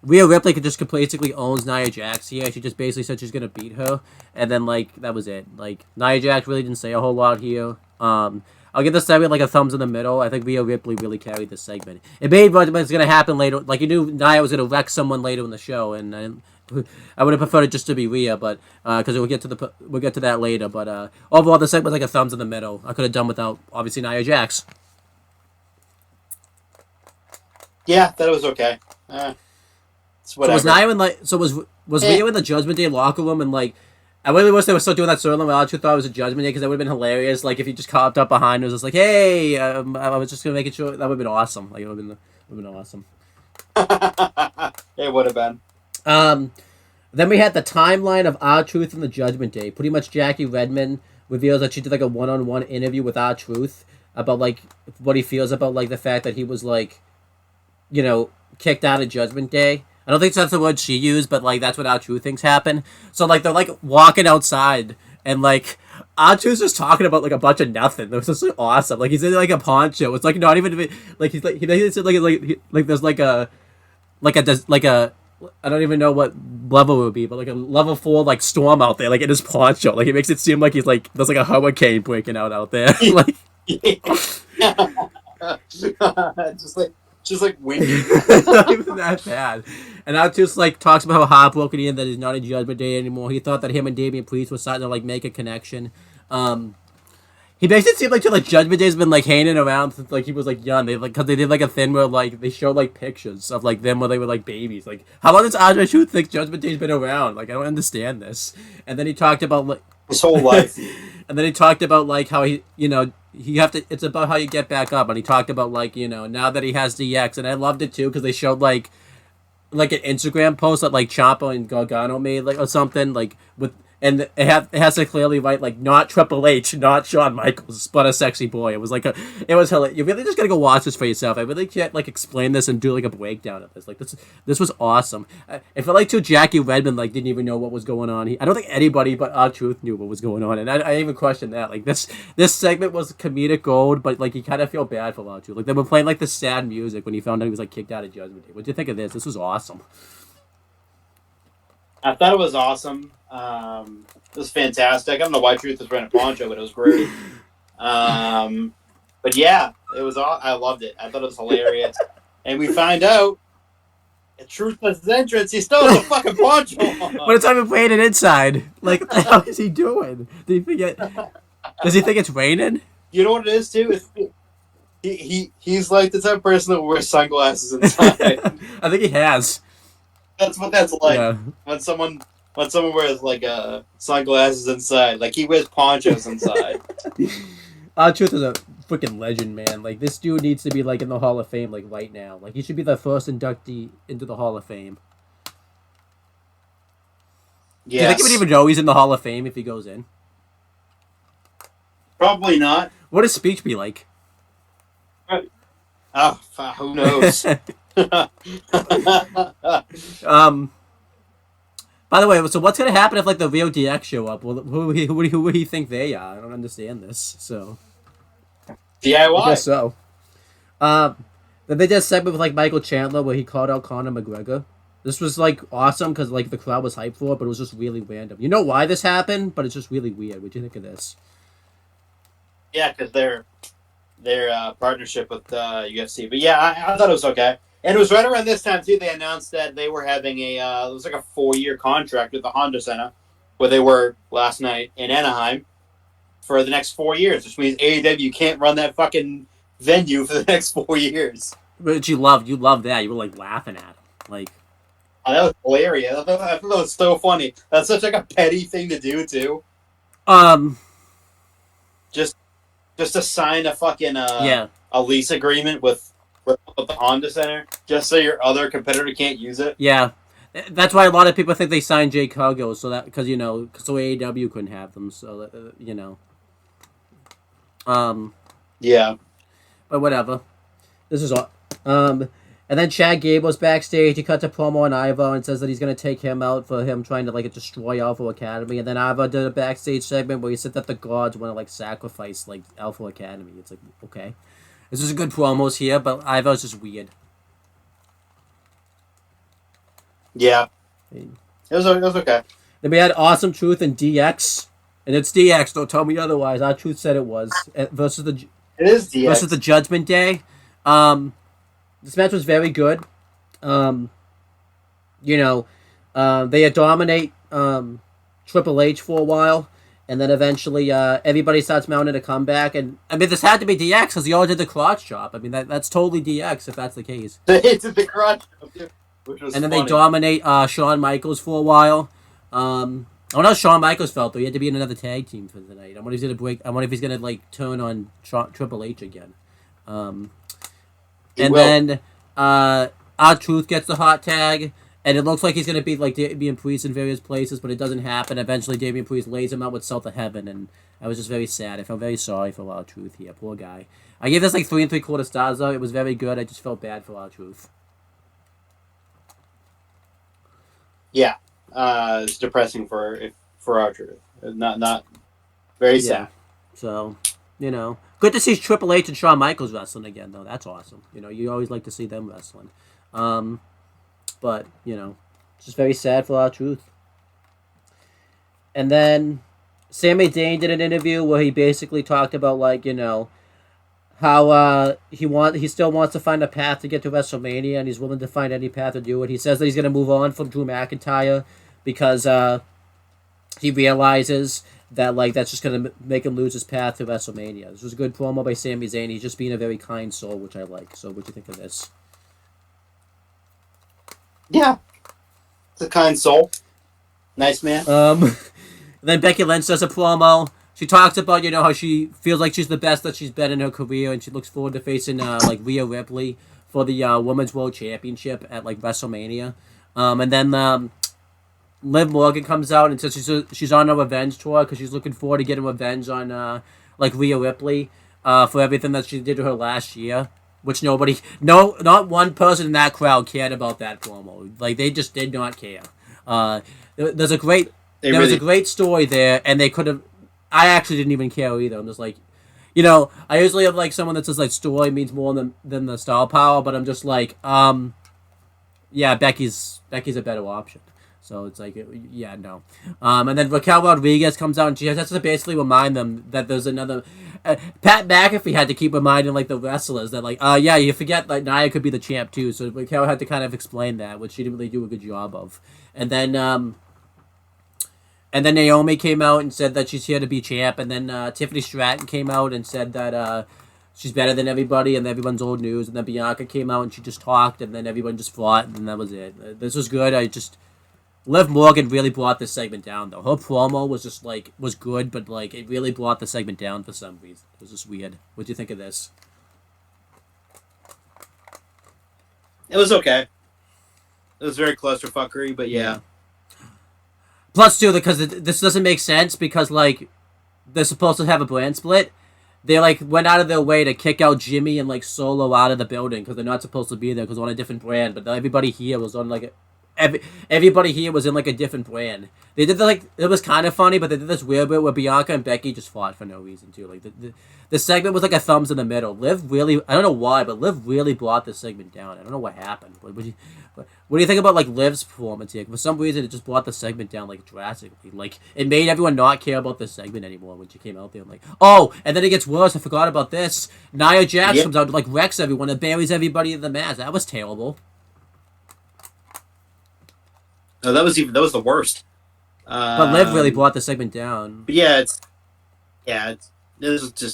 Rhea Ripley just basically owns Nia Jax here. She just basically said she's gonna beat her, and then like that was it. Like Nia Jax really didn't say a whole lot here. I'll give this segment like a thumbs in the middle. I think Rhea Ripley really carried this segment. It made what was gonna happen later. Like you knew Nia was gonna wreck someone later in the show, and I would have preferred it just to be Rhea, but because we'll get to that later. But overall, the segment was like a thumbs in the middle. I could have done without obviously Nia Jax. Yeah, that was okay. So was Nia in like was Rhea in the Judgment Day locker room and like I really wish they were still doing that storyline. I actually thought it was a Judgment Day because that would have been hilarious. Like if he just copped up behind her, was just like, "Hey, I was just gonna make it sure." That would have been awesome. Like it would have been awesome. It would have been. Then we had the timeline of R-Truth and the Judgment Day. Pretty much Jackie Redmond reveals that she did like a one-on-one interview with R-Truth about like what he feels about like the fact that he was like, you know, kicked out of Judgment Day. I don't think that's the word she used, but like that's what R-Truth thinks happened. So like they're like walking outside and like R-Truth's just talking about like a bunch of nothing. It was just like, awesome. Like he's in like a poncho. It's like not even like he's like he said like there's like a I don't even know what level it would be, but like a level 4 like storm out there, like in his poncho. Like it makes it seem like he's like there's like a hurricane breaking out there. Like just like windy. It's not even that bad. And R-Truth like talks about how heartbroken he is that he's not in Judgment Day anymore. He thought that him and Damian Priest were starting to like make a connection. He makes it seem like Judgment Day's been like hanging around since like he was like young. They like because they did like a thing where like they showed like pictures of like them when they were like babies. Like how long does Andre Truth think Judgment Day's been around? Like I don't understand this. And then he talked about like his whole life. and then he talked about like how he you have to. It's about how you get back up. And he talked about like now that he has DX, and I loved it too because they showed like an Instagram post that like Ciampa and Gargano made like or something like with. And it has to clearly write like not Triple H, not Shawn Michaels, but a sexy boy. It was hilarious. You really just gotta go watch this for yourself. I really can't like explain this and do like a breakdown of this. Like this was awesome. I felt like too Jackie Redmond like didn't even know what was going on. I don't think anybody but R-Truth knew what was going on, and I even questioned that. Like this segment was comedic gold, but like you kind of feel bad for R-Truth. Like they were playing like the sad music when he found out he was like kicked out of Judgment Day. What do you think of this? This was awesome. I thought it was awesome. It was fantastic. I don't know why Truth was wearing a poncho, but it was great. But yeah, it was all. I loved it. I thought it was hilarious. And we find out at Truth does his entrance, he still has a fucking poncho on. But it's not even playing it inside. Like, what the hell is he doing? Does he think it's raining? You know what it is too? He's like the type of person that wears sunglasses inside. I think he has. That's what that's like. Yeah. When someone wears like sunglasses inside, like he wears ponchos inside. R-Truth is a freaking legend, man. Like this dude needs to be like in the Hall of Fame, like right now. Like he should be the first inductee into the Hall of Fame. Yes. Do you think he would even know he's in the Hall of Fame if he goes in? Probably not. What does speech be like? Oh, who knows? By the way, so what's gonna happen if like the real DX show up? Well, who would he think they are? I don't understand this. So DIY. I guess so. Then they did a segment with like Michael Chandler where he called out Conor McGregor. This was like awesome because like the crowd was hyped for it, but it was just really random. You know why this happened, but it's just really weird. What do you think of this? Yeah, because their partnership with UFC. But yeah, I thought it was okay. And it was right around this time, too, they announced that they were having it was like a 4-year contract with the Honda Center, where they were last night in Anaheim, for the next 4 years, which means AEW can't run that fucking venue for the next 4 years. But you loved that. You were like laughing at it. Like, oh, that was hilarious. I thought that was so funny. That's such like a petty thing to do, too. Just to sign a fucking a lease agreement with the Honda Center, just so your other competitor can't use it. Yeah, that's why a lot of people think they signed Jay Cargill, so that because so AEW couldn't have them, so Yeah, but whatever. This is all. And then Chad Gable's backstage. He cuts a promo on Ivo and says that he's gonna take him out for him trying to like destroy Alpha Academy. And then Ivo did a backstage segment where he said that the gods want to like sacrifice like Alpha Academy. It's like okay. This is good promos here, but Ivo's just weird. Yeah. It was okay. Then we had Awesome Truth and DX. And it's DX, don't tell me otherwise. Our Truth said it was. Versus the Judgment Day. This match was very good. They dominate Triple H for a while. And then eventually, everybody starts mounting a comeback. And I mean, this had to be DX because he already did the crotch chop. I mean, that's totally DX if that's the case. They did the crotch chop, which was and then funny. they dominate Shawn Michaels for a while. I don't know how Shawn Michaels felt though. He had to be in another tag team for the night. I wonder if he's gonna like turn on Triple H again. And then R-Truth gets the hot tag. And it looks like he's going to be like Damian Priest in various places, but it doesn't happen. Eventually, Damian Priest lays him out with South of Heaven, and I was just very sad. I felt very sorry for R-Truth here. Poor guy. I gave this like 3 3/4 stars, though. It was very good. I just felt bad for R-Truth. Yeah. It's depressing for R-Truth. Not very sad. So, good to see Triple H and Shawn Michaels wrestling again, though. That's awesome. You always like to see them wrestling. But, it's just very sad for R-Truth. And then Sami Zayn did an interview where he basically talked about, like, how he still wants to find a path to get to WrestleMania, and he's willing to find any path to do it. He says that he's going to move on from Drew McIntyre because he realizes that like that's just gonna make him lose his path to WrestleMania. This was a good promo by Sami Zayn. He's just being a very kind soul, which I like. So, what do you think of this? Yeah, it's a kind soul. Nice man. Then Becky Lynch does a promo. She talks about how she feels like she's the best that she's been in her career, and she looks forward to facing like Rhea Ripley for the Women's World Championship at like WrestleMania. And then Liv Morgan comes out and says she's on a revenge tour because she's looking forward to getting revenge on like Rhea Ripley for everything that she did to her last year. Which not one person in that crowd cared about that promo. Like they just did not care. There's a great was a great story there, and they could have. I actually didn't even care either. I'm just like, I usually have like someone that says like story means more than the star power, but I'm just like, yeah, Becky's a better option. So it's like, yeah, no. And then Raquel Rodriguez comes out and she has to basically remind them that there's another. Pat McAfee had to keep reminding like the wrestlers that like, yeah, you forget like Nia could be the champ too. So Raquel had to kind of explain that, which she didn't really do a good job of. And then Naomi came out and said that she's here to be champ. And then Tiffany Stratton came out and said that she's better than everybody and everyone's old news. And then Bianca came out and she just talked and then everyone just fought and that was it. This was good. Liv Morgan really brought this segment down, though. Her promo was good, but, like, it really brought the segment down for some reason. It was just weird. What do you think of this? It was okay. It was very clusterfuckery, but yeah. Plus, too, because this doesn't make sense because, like, they're supposed to have a brand split. They, like, went out of their way to kick out Jimmy and, like, Solo out of the building because they're not supposed to be there because they're on a different brand. But everybody here was on, like, everybody here was in like a different brand. They did it was kind of funny, but they did this weird bit where Bianca and Becky just fought for no reason too. Like the segment was like a thumbs in the middle. Liv really, I don't know why, but Liv really brought this segment down. I don't know what happened. What do you think about like Liv's performance here? For some reason, it just brought the segment down like drastically. Like it made everyone not care about this segment anymore when she came out there. I'm like, oh, and then it gets worse. I forgot about this. Nia Jax comes out to like wrecks everyone and buries everybody in the match. That was terrible. No, that was the worst. But Liv really brought the segment down. But it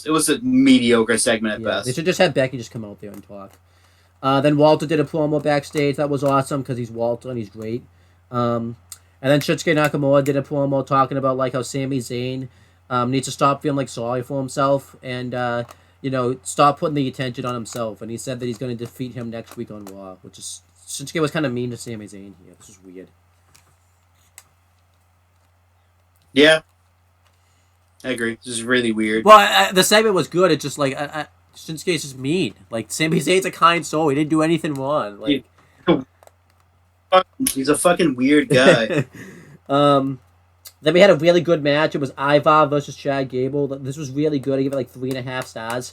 was a mediocre segment at best. They should just have Becky just come out there and talk. Then Walter did a promo backstage. That was awesome because he's Walter and he's great. And then Shinsuke Nakamura did a promo talking about like how Sami Zayn needs to stop feeling like sorry for himself and stop putting the attention on himself. And he said that he's going to defeat him next week on Raw, which is Shinsuke was kind of mean to Sami Zayn here. This is weird. Yeah, I agree. This is really weird. Well, the segment was good. It's just like Shinsuke's just mean. Like Sami Zayn's a kind soul. He didn't do anything wrong. Like he's a fucking weird guy. Then we had a really good match. It was Ivar versus Chad Gable. This was really good. I gave it like 3.5 stars.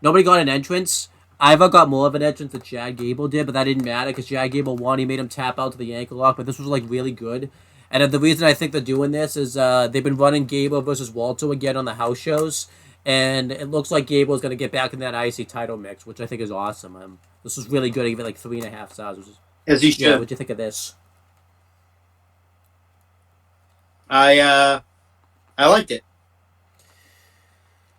Nobody got an entrance. Ivar got more of an entrance than Chad Gable did, but that didn't matter because Chad Gable won. He made him tap out to the ankle lock, but this was like really good. And the reason I think they're doing this is they've been running Gable versus Walter again on the house shows, and it looks like Gable is going to get back in that IC title mix, which I think is awesome. This was really good. I give it like 3.5 stars. As you should. Yeah, what'd you think of this? I liked it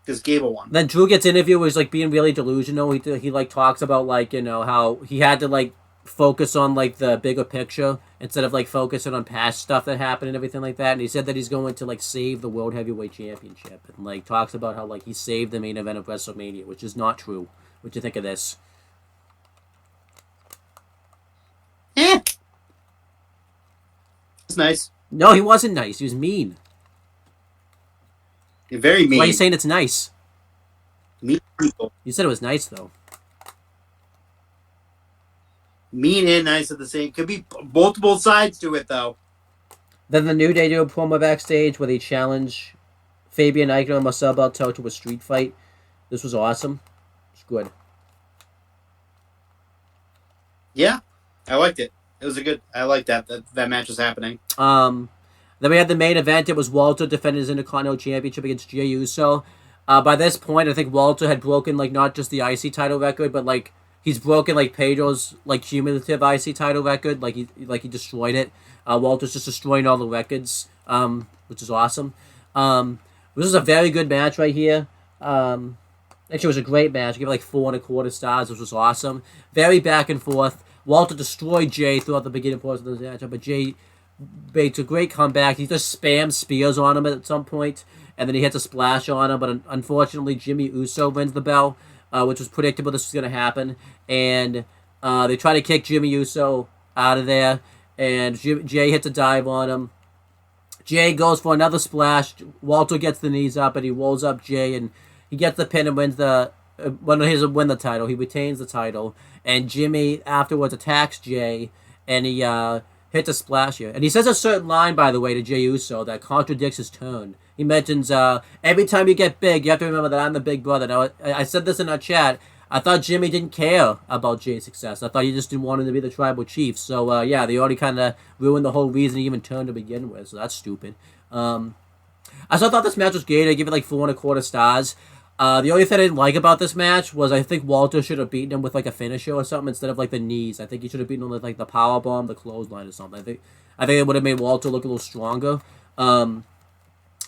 because Gable won. Then Drew gets interviewed. He's like being really delusional. He like talks about like how he had to like focus on like the bigger picture instead of like focusing on past stuff that happened and everything like that. And he said that he's going to like save the World Heavyweight Championship and like talks about how like he saved the main event of WrestleMania, which is not true. What do you think of this? It's nice. No, he wasn't nice. He was mean. You're very mean. Why are you saying it's nice? Mean people. You said it was nice though. Mean and nice at the same. Could be multiple sides to it, though. Then the New Day do a promo backstage where they challenge Fabian Aichner and Marcel Barthel to a street fight. This was awesome. It's good. Yeah, I liked it. It was a good. I liked that match was happening. Then we had the main event. It was Walter defending his Intercontinental Championship against Jey Uso. By this point, I think Walter had broken like not just the IC title record, but like. He's broken like Pedro's like cumulative IC title record, like he destroyed it. Walter's just destroying all the records, which is awesome. This is a very good match right here. Actually, it was a great match. I give it like 4.25 stars, which was awesome. Very back and forth. Walter destroyed Jay throughout the beginning portion of the match, but Jay made a great comeback. He just spams spears on him at some point, and then he hits a splash on him. But unfortunately, Jimmy Uso wins the bell, which was predictable. This was going to happen, and they try to kick Jimmy Uso out of there, and Jay hits a dive on him. Jay goes for another splash. Walter gets the knees up, and he rolls up Jay, and he gets the pin and wins the. Well, he doesn't win the title. He retains the title, and Jimmy afterwards attacks Jay, and he hits a splash here. And he says a certain line, by the way, to Jey Uso that contradicts his tone. He mentions, every time you get big, you have to remember that I'm the big brother. Now, I said this in our chat. I thought Jimmy didn't care about Jay's success. I thought he just didn't want him to be the tribal chief. So, yeah, they already kind of ruined the whole reason he even turned to begin with. So that's stupid. I still thought this match was great. I give it like 4.25 stars. The only thing I didn't like about this match was I think Walter should have beaten him with like a finisher or something instead of like the knees. I think he should have beaten him with like the powerbomb, the clothesline or something. I think it would have made Walter look a little stronger. I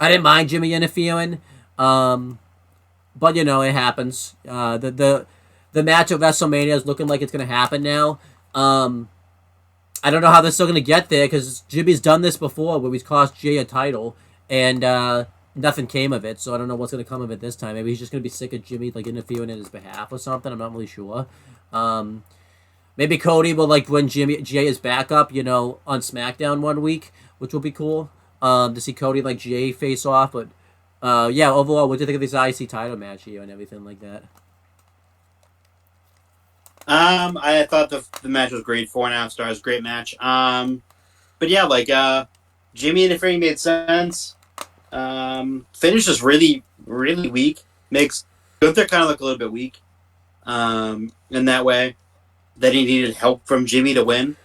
didn't mind Jimmy interfering. But, you know, it happens. The match at WrestleMania is looking like it's going to happen now. I don't know how they're still going to get there because Jimmy's done this before where he's cost Jay a title and nothing came of it. So I don't know what's going to come of it this time. Maybe he's just going to be sick of Jimmy like interfering in his behalf or something. I'm not really sure. Maybe Cody will like bring Jay as backup, you know, on SmackDown one week, which will be cool. To see Cody like Jay face off, but yeah, overall, what do you think of this IC title match here and everything like that? I thought the match was great, 4.5 stars, great match. But yeah, like Jimmy interfering made sense. Finish is really, really weak. Makes Gunther kind of look a little bit weak. In that way, that he needed help from Jimmy to win.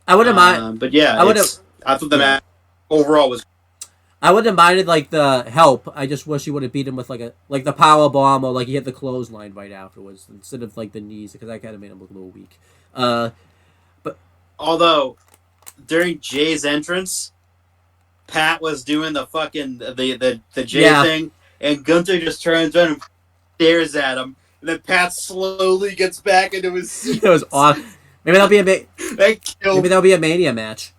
I wouldn't mind. But yeah, I thought the match overall was. I wouldn't have minded like the help. I just wish he would have beat him with like the power bomb or like he hit the clothesline right afterwards instead of like the knees because that kind of made him look a little weak. But although during Jay's entrance, Pat was doing the fucking the Jay thing, and Gunther just turns around and stares at him, and then Pat slowly gets back into his seat. It was awesome. Maybe that'll be a Mania match.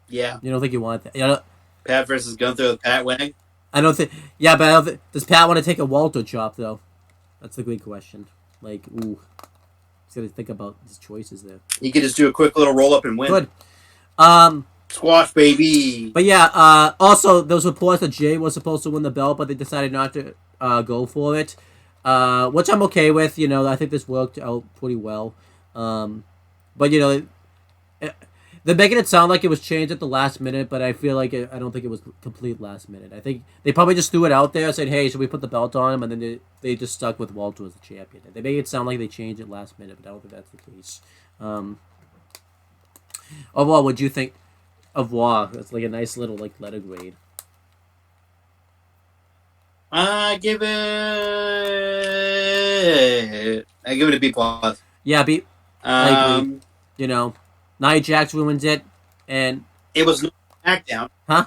Yeah. You don't think you want that? Pat versus Gunther with Pat winning? I don't think... Yeah, but does Pat want to take a Walter chop, though? That's the big question. Like, ooh. He's got to think about his choices there. He could just do a quick little roll-up and win. Good. Squash, baby! But yeah, also, there was reports that Jay was supposed to win the belt, but they decided not to go for it. Which I'm okay with. You know, I think this worked out pretty well. But, you know... They're making it sound like it was changed at the last minute, but I feel like I don't think it was complete last minute. I think they probably just threw it out there and said, hey, should we put the belt on him? And then they just stuck with Walter as the champion. They made it sound like they changed it last minute, but I don't think that's the case. Overall, what'd you think of Raw? It's like a nice little like letter grade. I give it a B+. Yeah, B. I agree. You know, Nia Jax ruins it, and it was not SmackDown. Huh?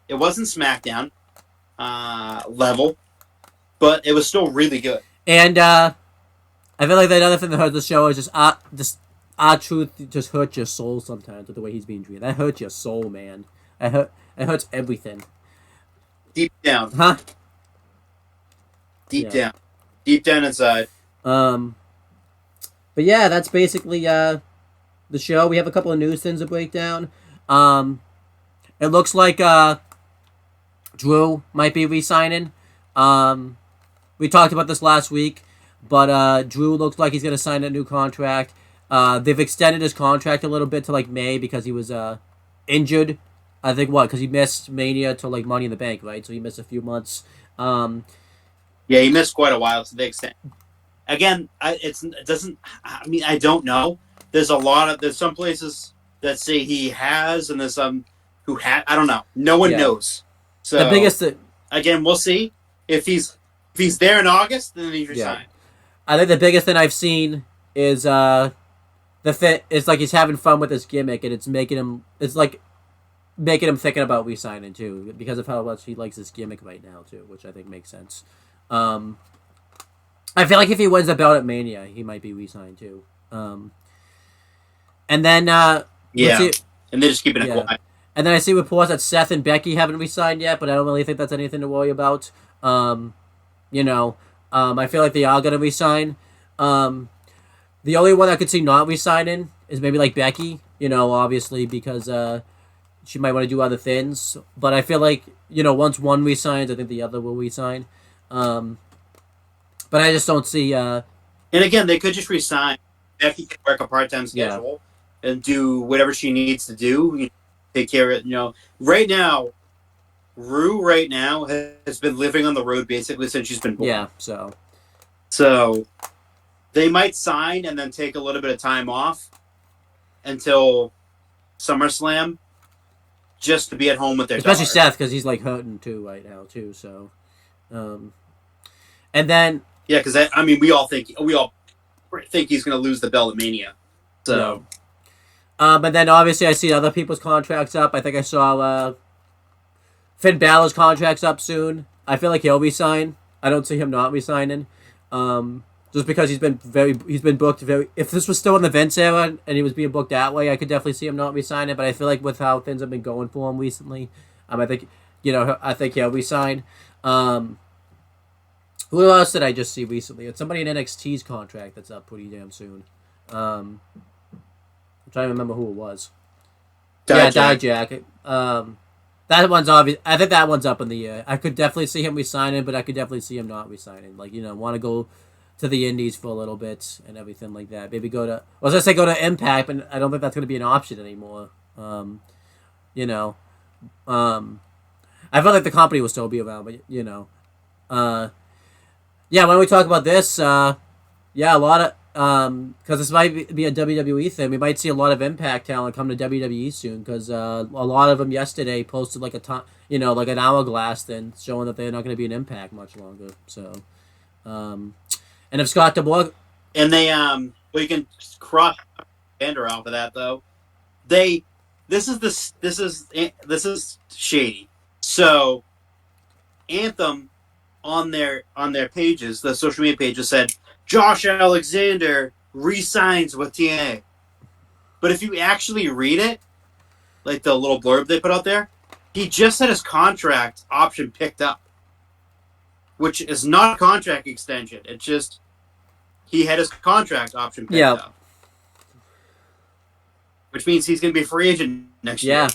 It wasn't SmackDown level, but it was still really good. And I feel like the other thing that hurts the show is just R-Truth just hurts your soul sometimes with the way he's being treated. That hurts your soul, man. It hurts everything. Deep down. Huh? Deep down inside. But yeah, that's basically the show. We have a couple of news things to break down. It looks like Drew might be re-signing. We talked about this last week, but Drew looks like he's going to sign a new contract. They've extended his contract a little bit to like May because he was injured. I think because he missed Mania to like Money in the Bank, right? So he missed a few months. Yeah, he missed quite a while to the extent. Again, it doesn't. I mean, I don't know. There's some places that say he has, and there's some who had. I don't know. No one knows. So the biggest again, we'll see if he's there in August, then he's resigned. I think the biggest thing I've seen is the fit. It's like he's having fun with his gimmick, and it's making him. It's like making him thinking about re-signing too, because of how much he likes his gimmick right now too, which I think makes sense. I feel like if he wins the belt at Mania, he might be re-signed too. And then yeah, and they're just keeping it yeah. quiet. And then I see reports that Seth and Becky haven't re-signed yet, but I don't really think that's anything to worry about. You know, I feel like they are gonna re-sign. The only one I could see not re-signing is maybe like Becky. You know, obviously because she might want to do other things. But I feel like, you know, once one resigns, I think the other will resign. But I just don't see. And again, they could just resign. Becky can work a part-time schedule and do whatever she needs to do. You know, take care of it. You know, right now, Rue has been living on the road basically since she's been born. Yeah, so they might sign and then take a little bit of time off until SummerSlam, just to be at home with their especially daughter. Seth, because he's like hurting too right now too. So, and then yeah, because I mean we all think he's going to lose the belt at Mania. So, but then obviously I see other people's contracts up. I think I saw Finn Balor's contract's up soon. I feel like he'll resign. I don't see him not resigning. Just because he's been booked very. If this was still in the Vince era and he was being booked that way, I could definitely see him not resigning. But I feel like with how things have been going for him recently, I think he'll resign. Who else did I just see recently? It's somebody in NXT's contract that's up pretty damn soon. I'm trying to remember who it was. Dijak. That one's obvious. I think that one's up in the air. I could definitely see him resigning, but I could definitely see him not resigning. Like, you know, want to go to the Indies for a little bit and everything like that. Maybe go to Impact, but I don't think that's going to be an option anymore. You know, I felt like the company will still be around, but you know, yeah. When we talk about this, yeah, a lot of because this might be a WWE thing. We might see a lot of Impact talent come to WWE soon because a lot of them yesterday posted like like an hourglass thing showing that they're not going to be an Impact much longer. So, and if Scott DeBoer and they we can cross Vander off of that though. This is shady. So Anthem on their pages, the social media pages said Josh Alexander re-signs with TNA. But if you actually read it, like the little blurb they put out there, he just had his contract option picked up, which is not a contract extension. It's just he had his contract option picked up. Which means he's going to be a free agent next year.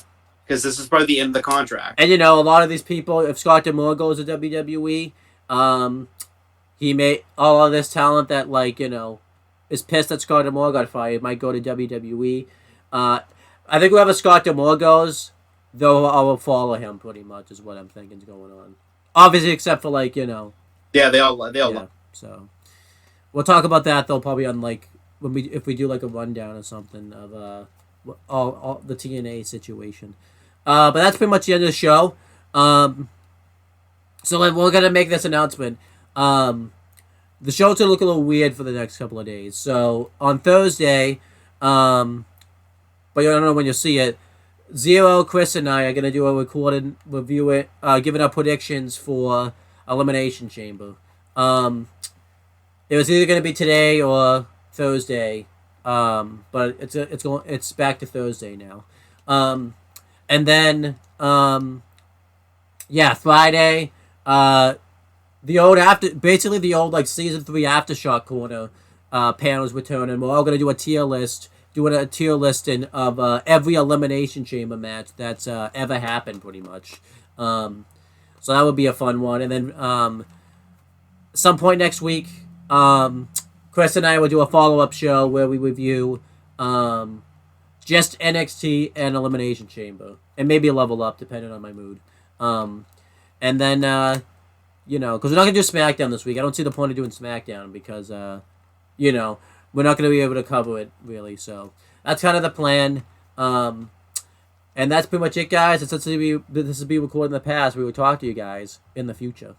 Because this is probably the end of the contract. And, you know, a lot of these people, if Scott D'Amore goes to WWE, he may, all of this talent that, like, you know, is pissed that Scott D'Amore got fired might go to WWE. I think whoever Scott D'Amore goes, I will follow him pretty much is what I'm thinking is going on. Obviously, except for, like, you know. Yeah, they all love. So, we'll talk about that, though, probably on, like, if we do, like, a rundown or something of, all the TNA situation. But that's pretty much the end of the show. So we're gonna make this announcement. The show's gonna look a little weird for the next couple of days. So on Thursday, but I don't know when you'll see it. Zero, Chris, and I are gonna do a recorded review, giving our predictions for Elimination Chamber. It was either gonna be today or Thursday. But it's back to Thursday now. And then Friday, the old like season 3 Aftershock corner panels returning. We're all gonna do a tier list, listing of every Elimination Chamber match that's ever happened, pretty much. So that would be a fun one. And then some point next week, Chris and I will do a follow-up show where we review just NXT and Elimination Chamber. And maybe a level up, depending on my mood. And then, because we're not going to do SmackDown this week. I don't see the point of doing SmackDown because, we're not going to be able to cover it, really. So that's kind of the plan. And that's pretty much it, guys. This will be recorded in the past. We will talk to you guys in the future.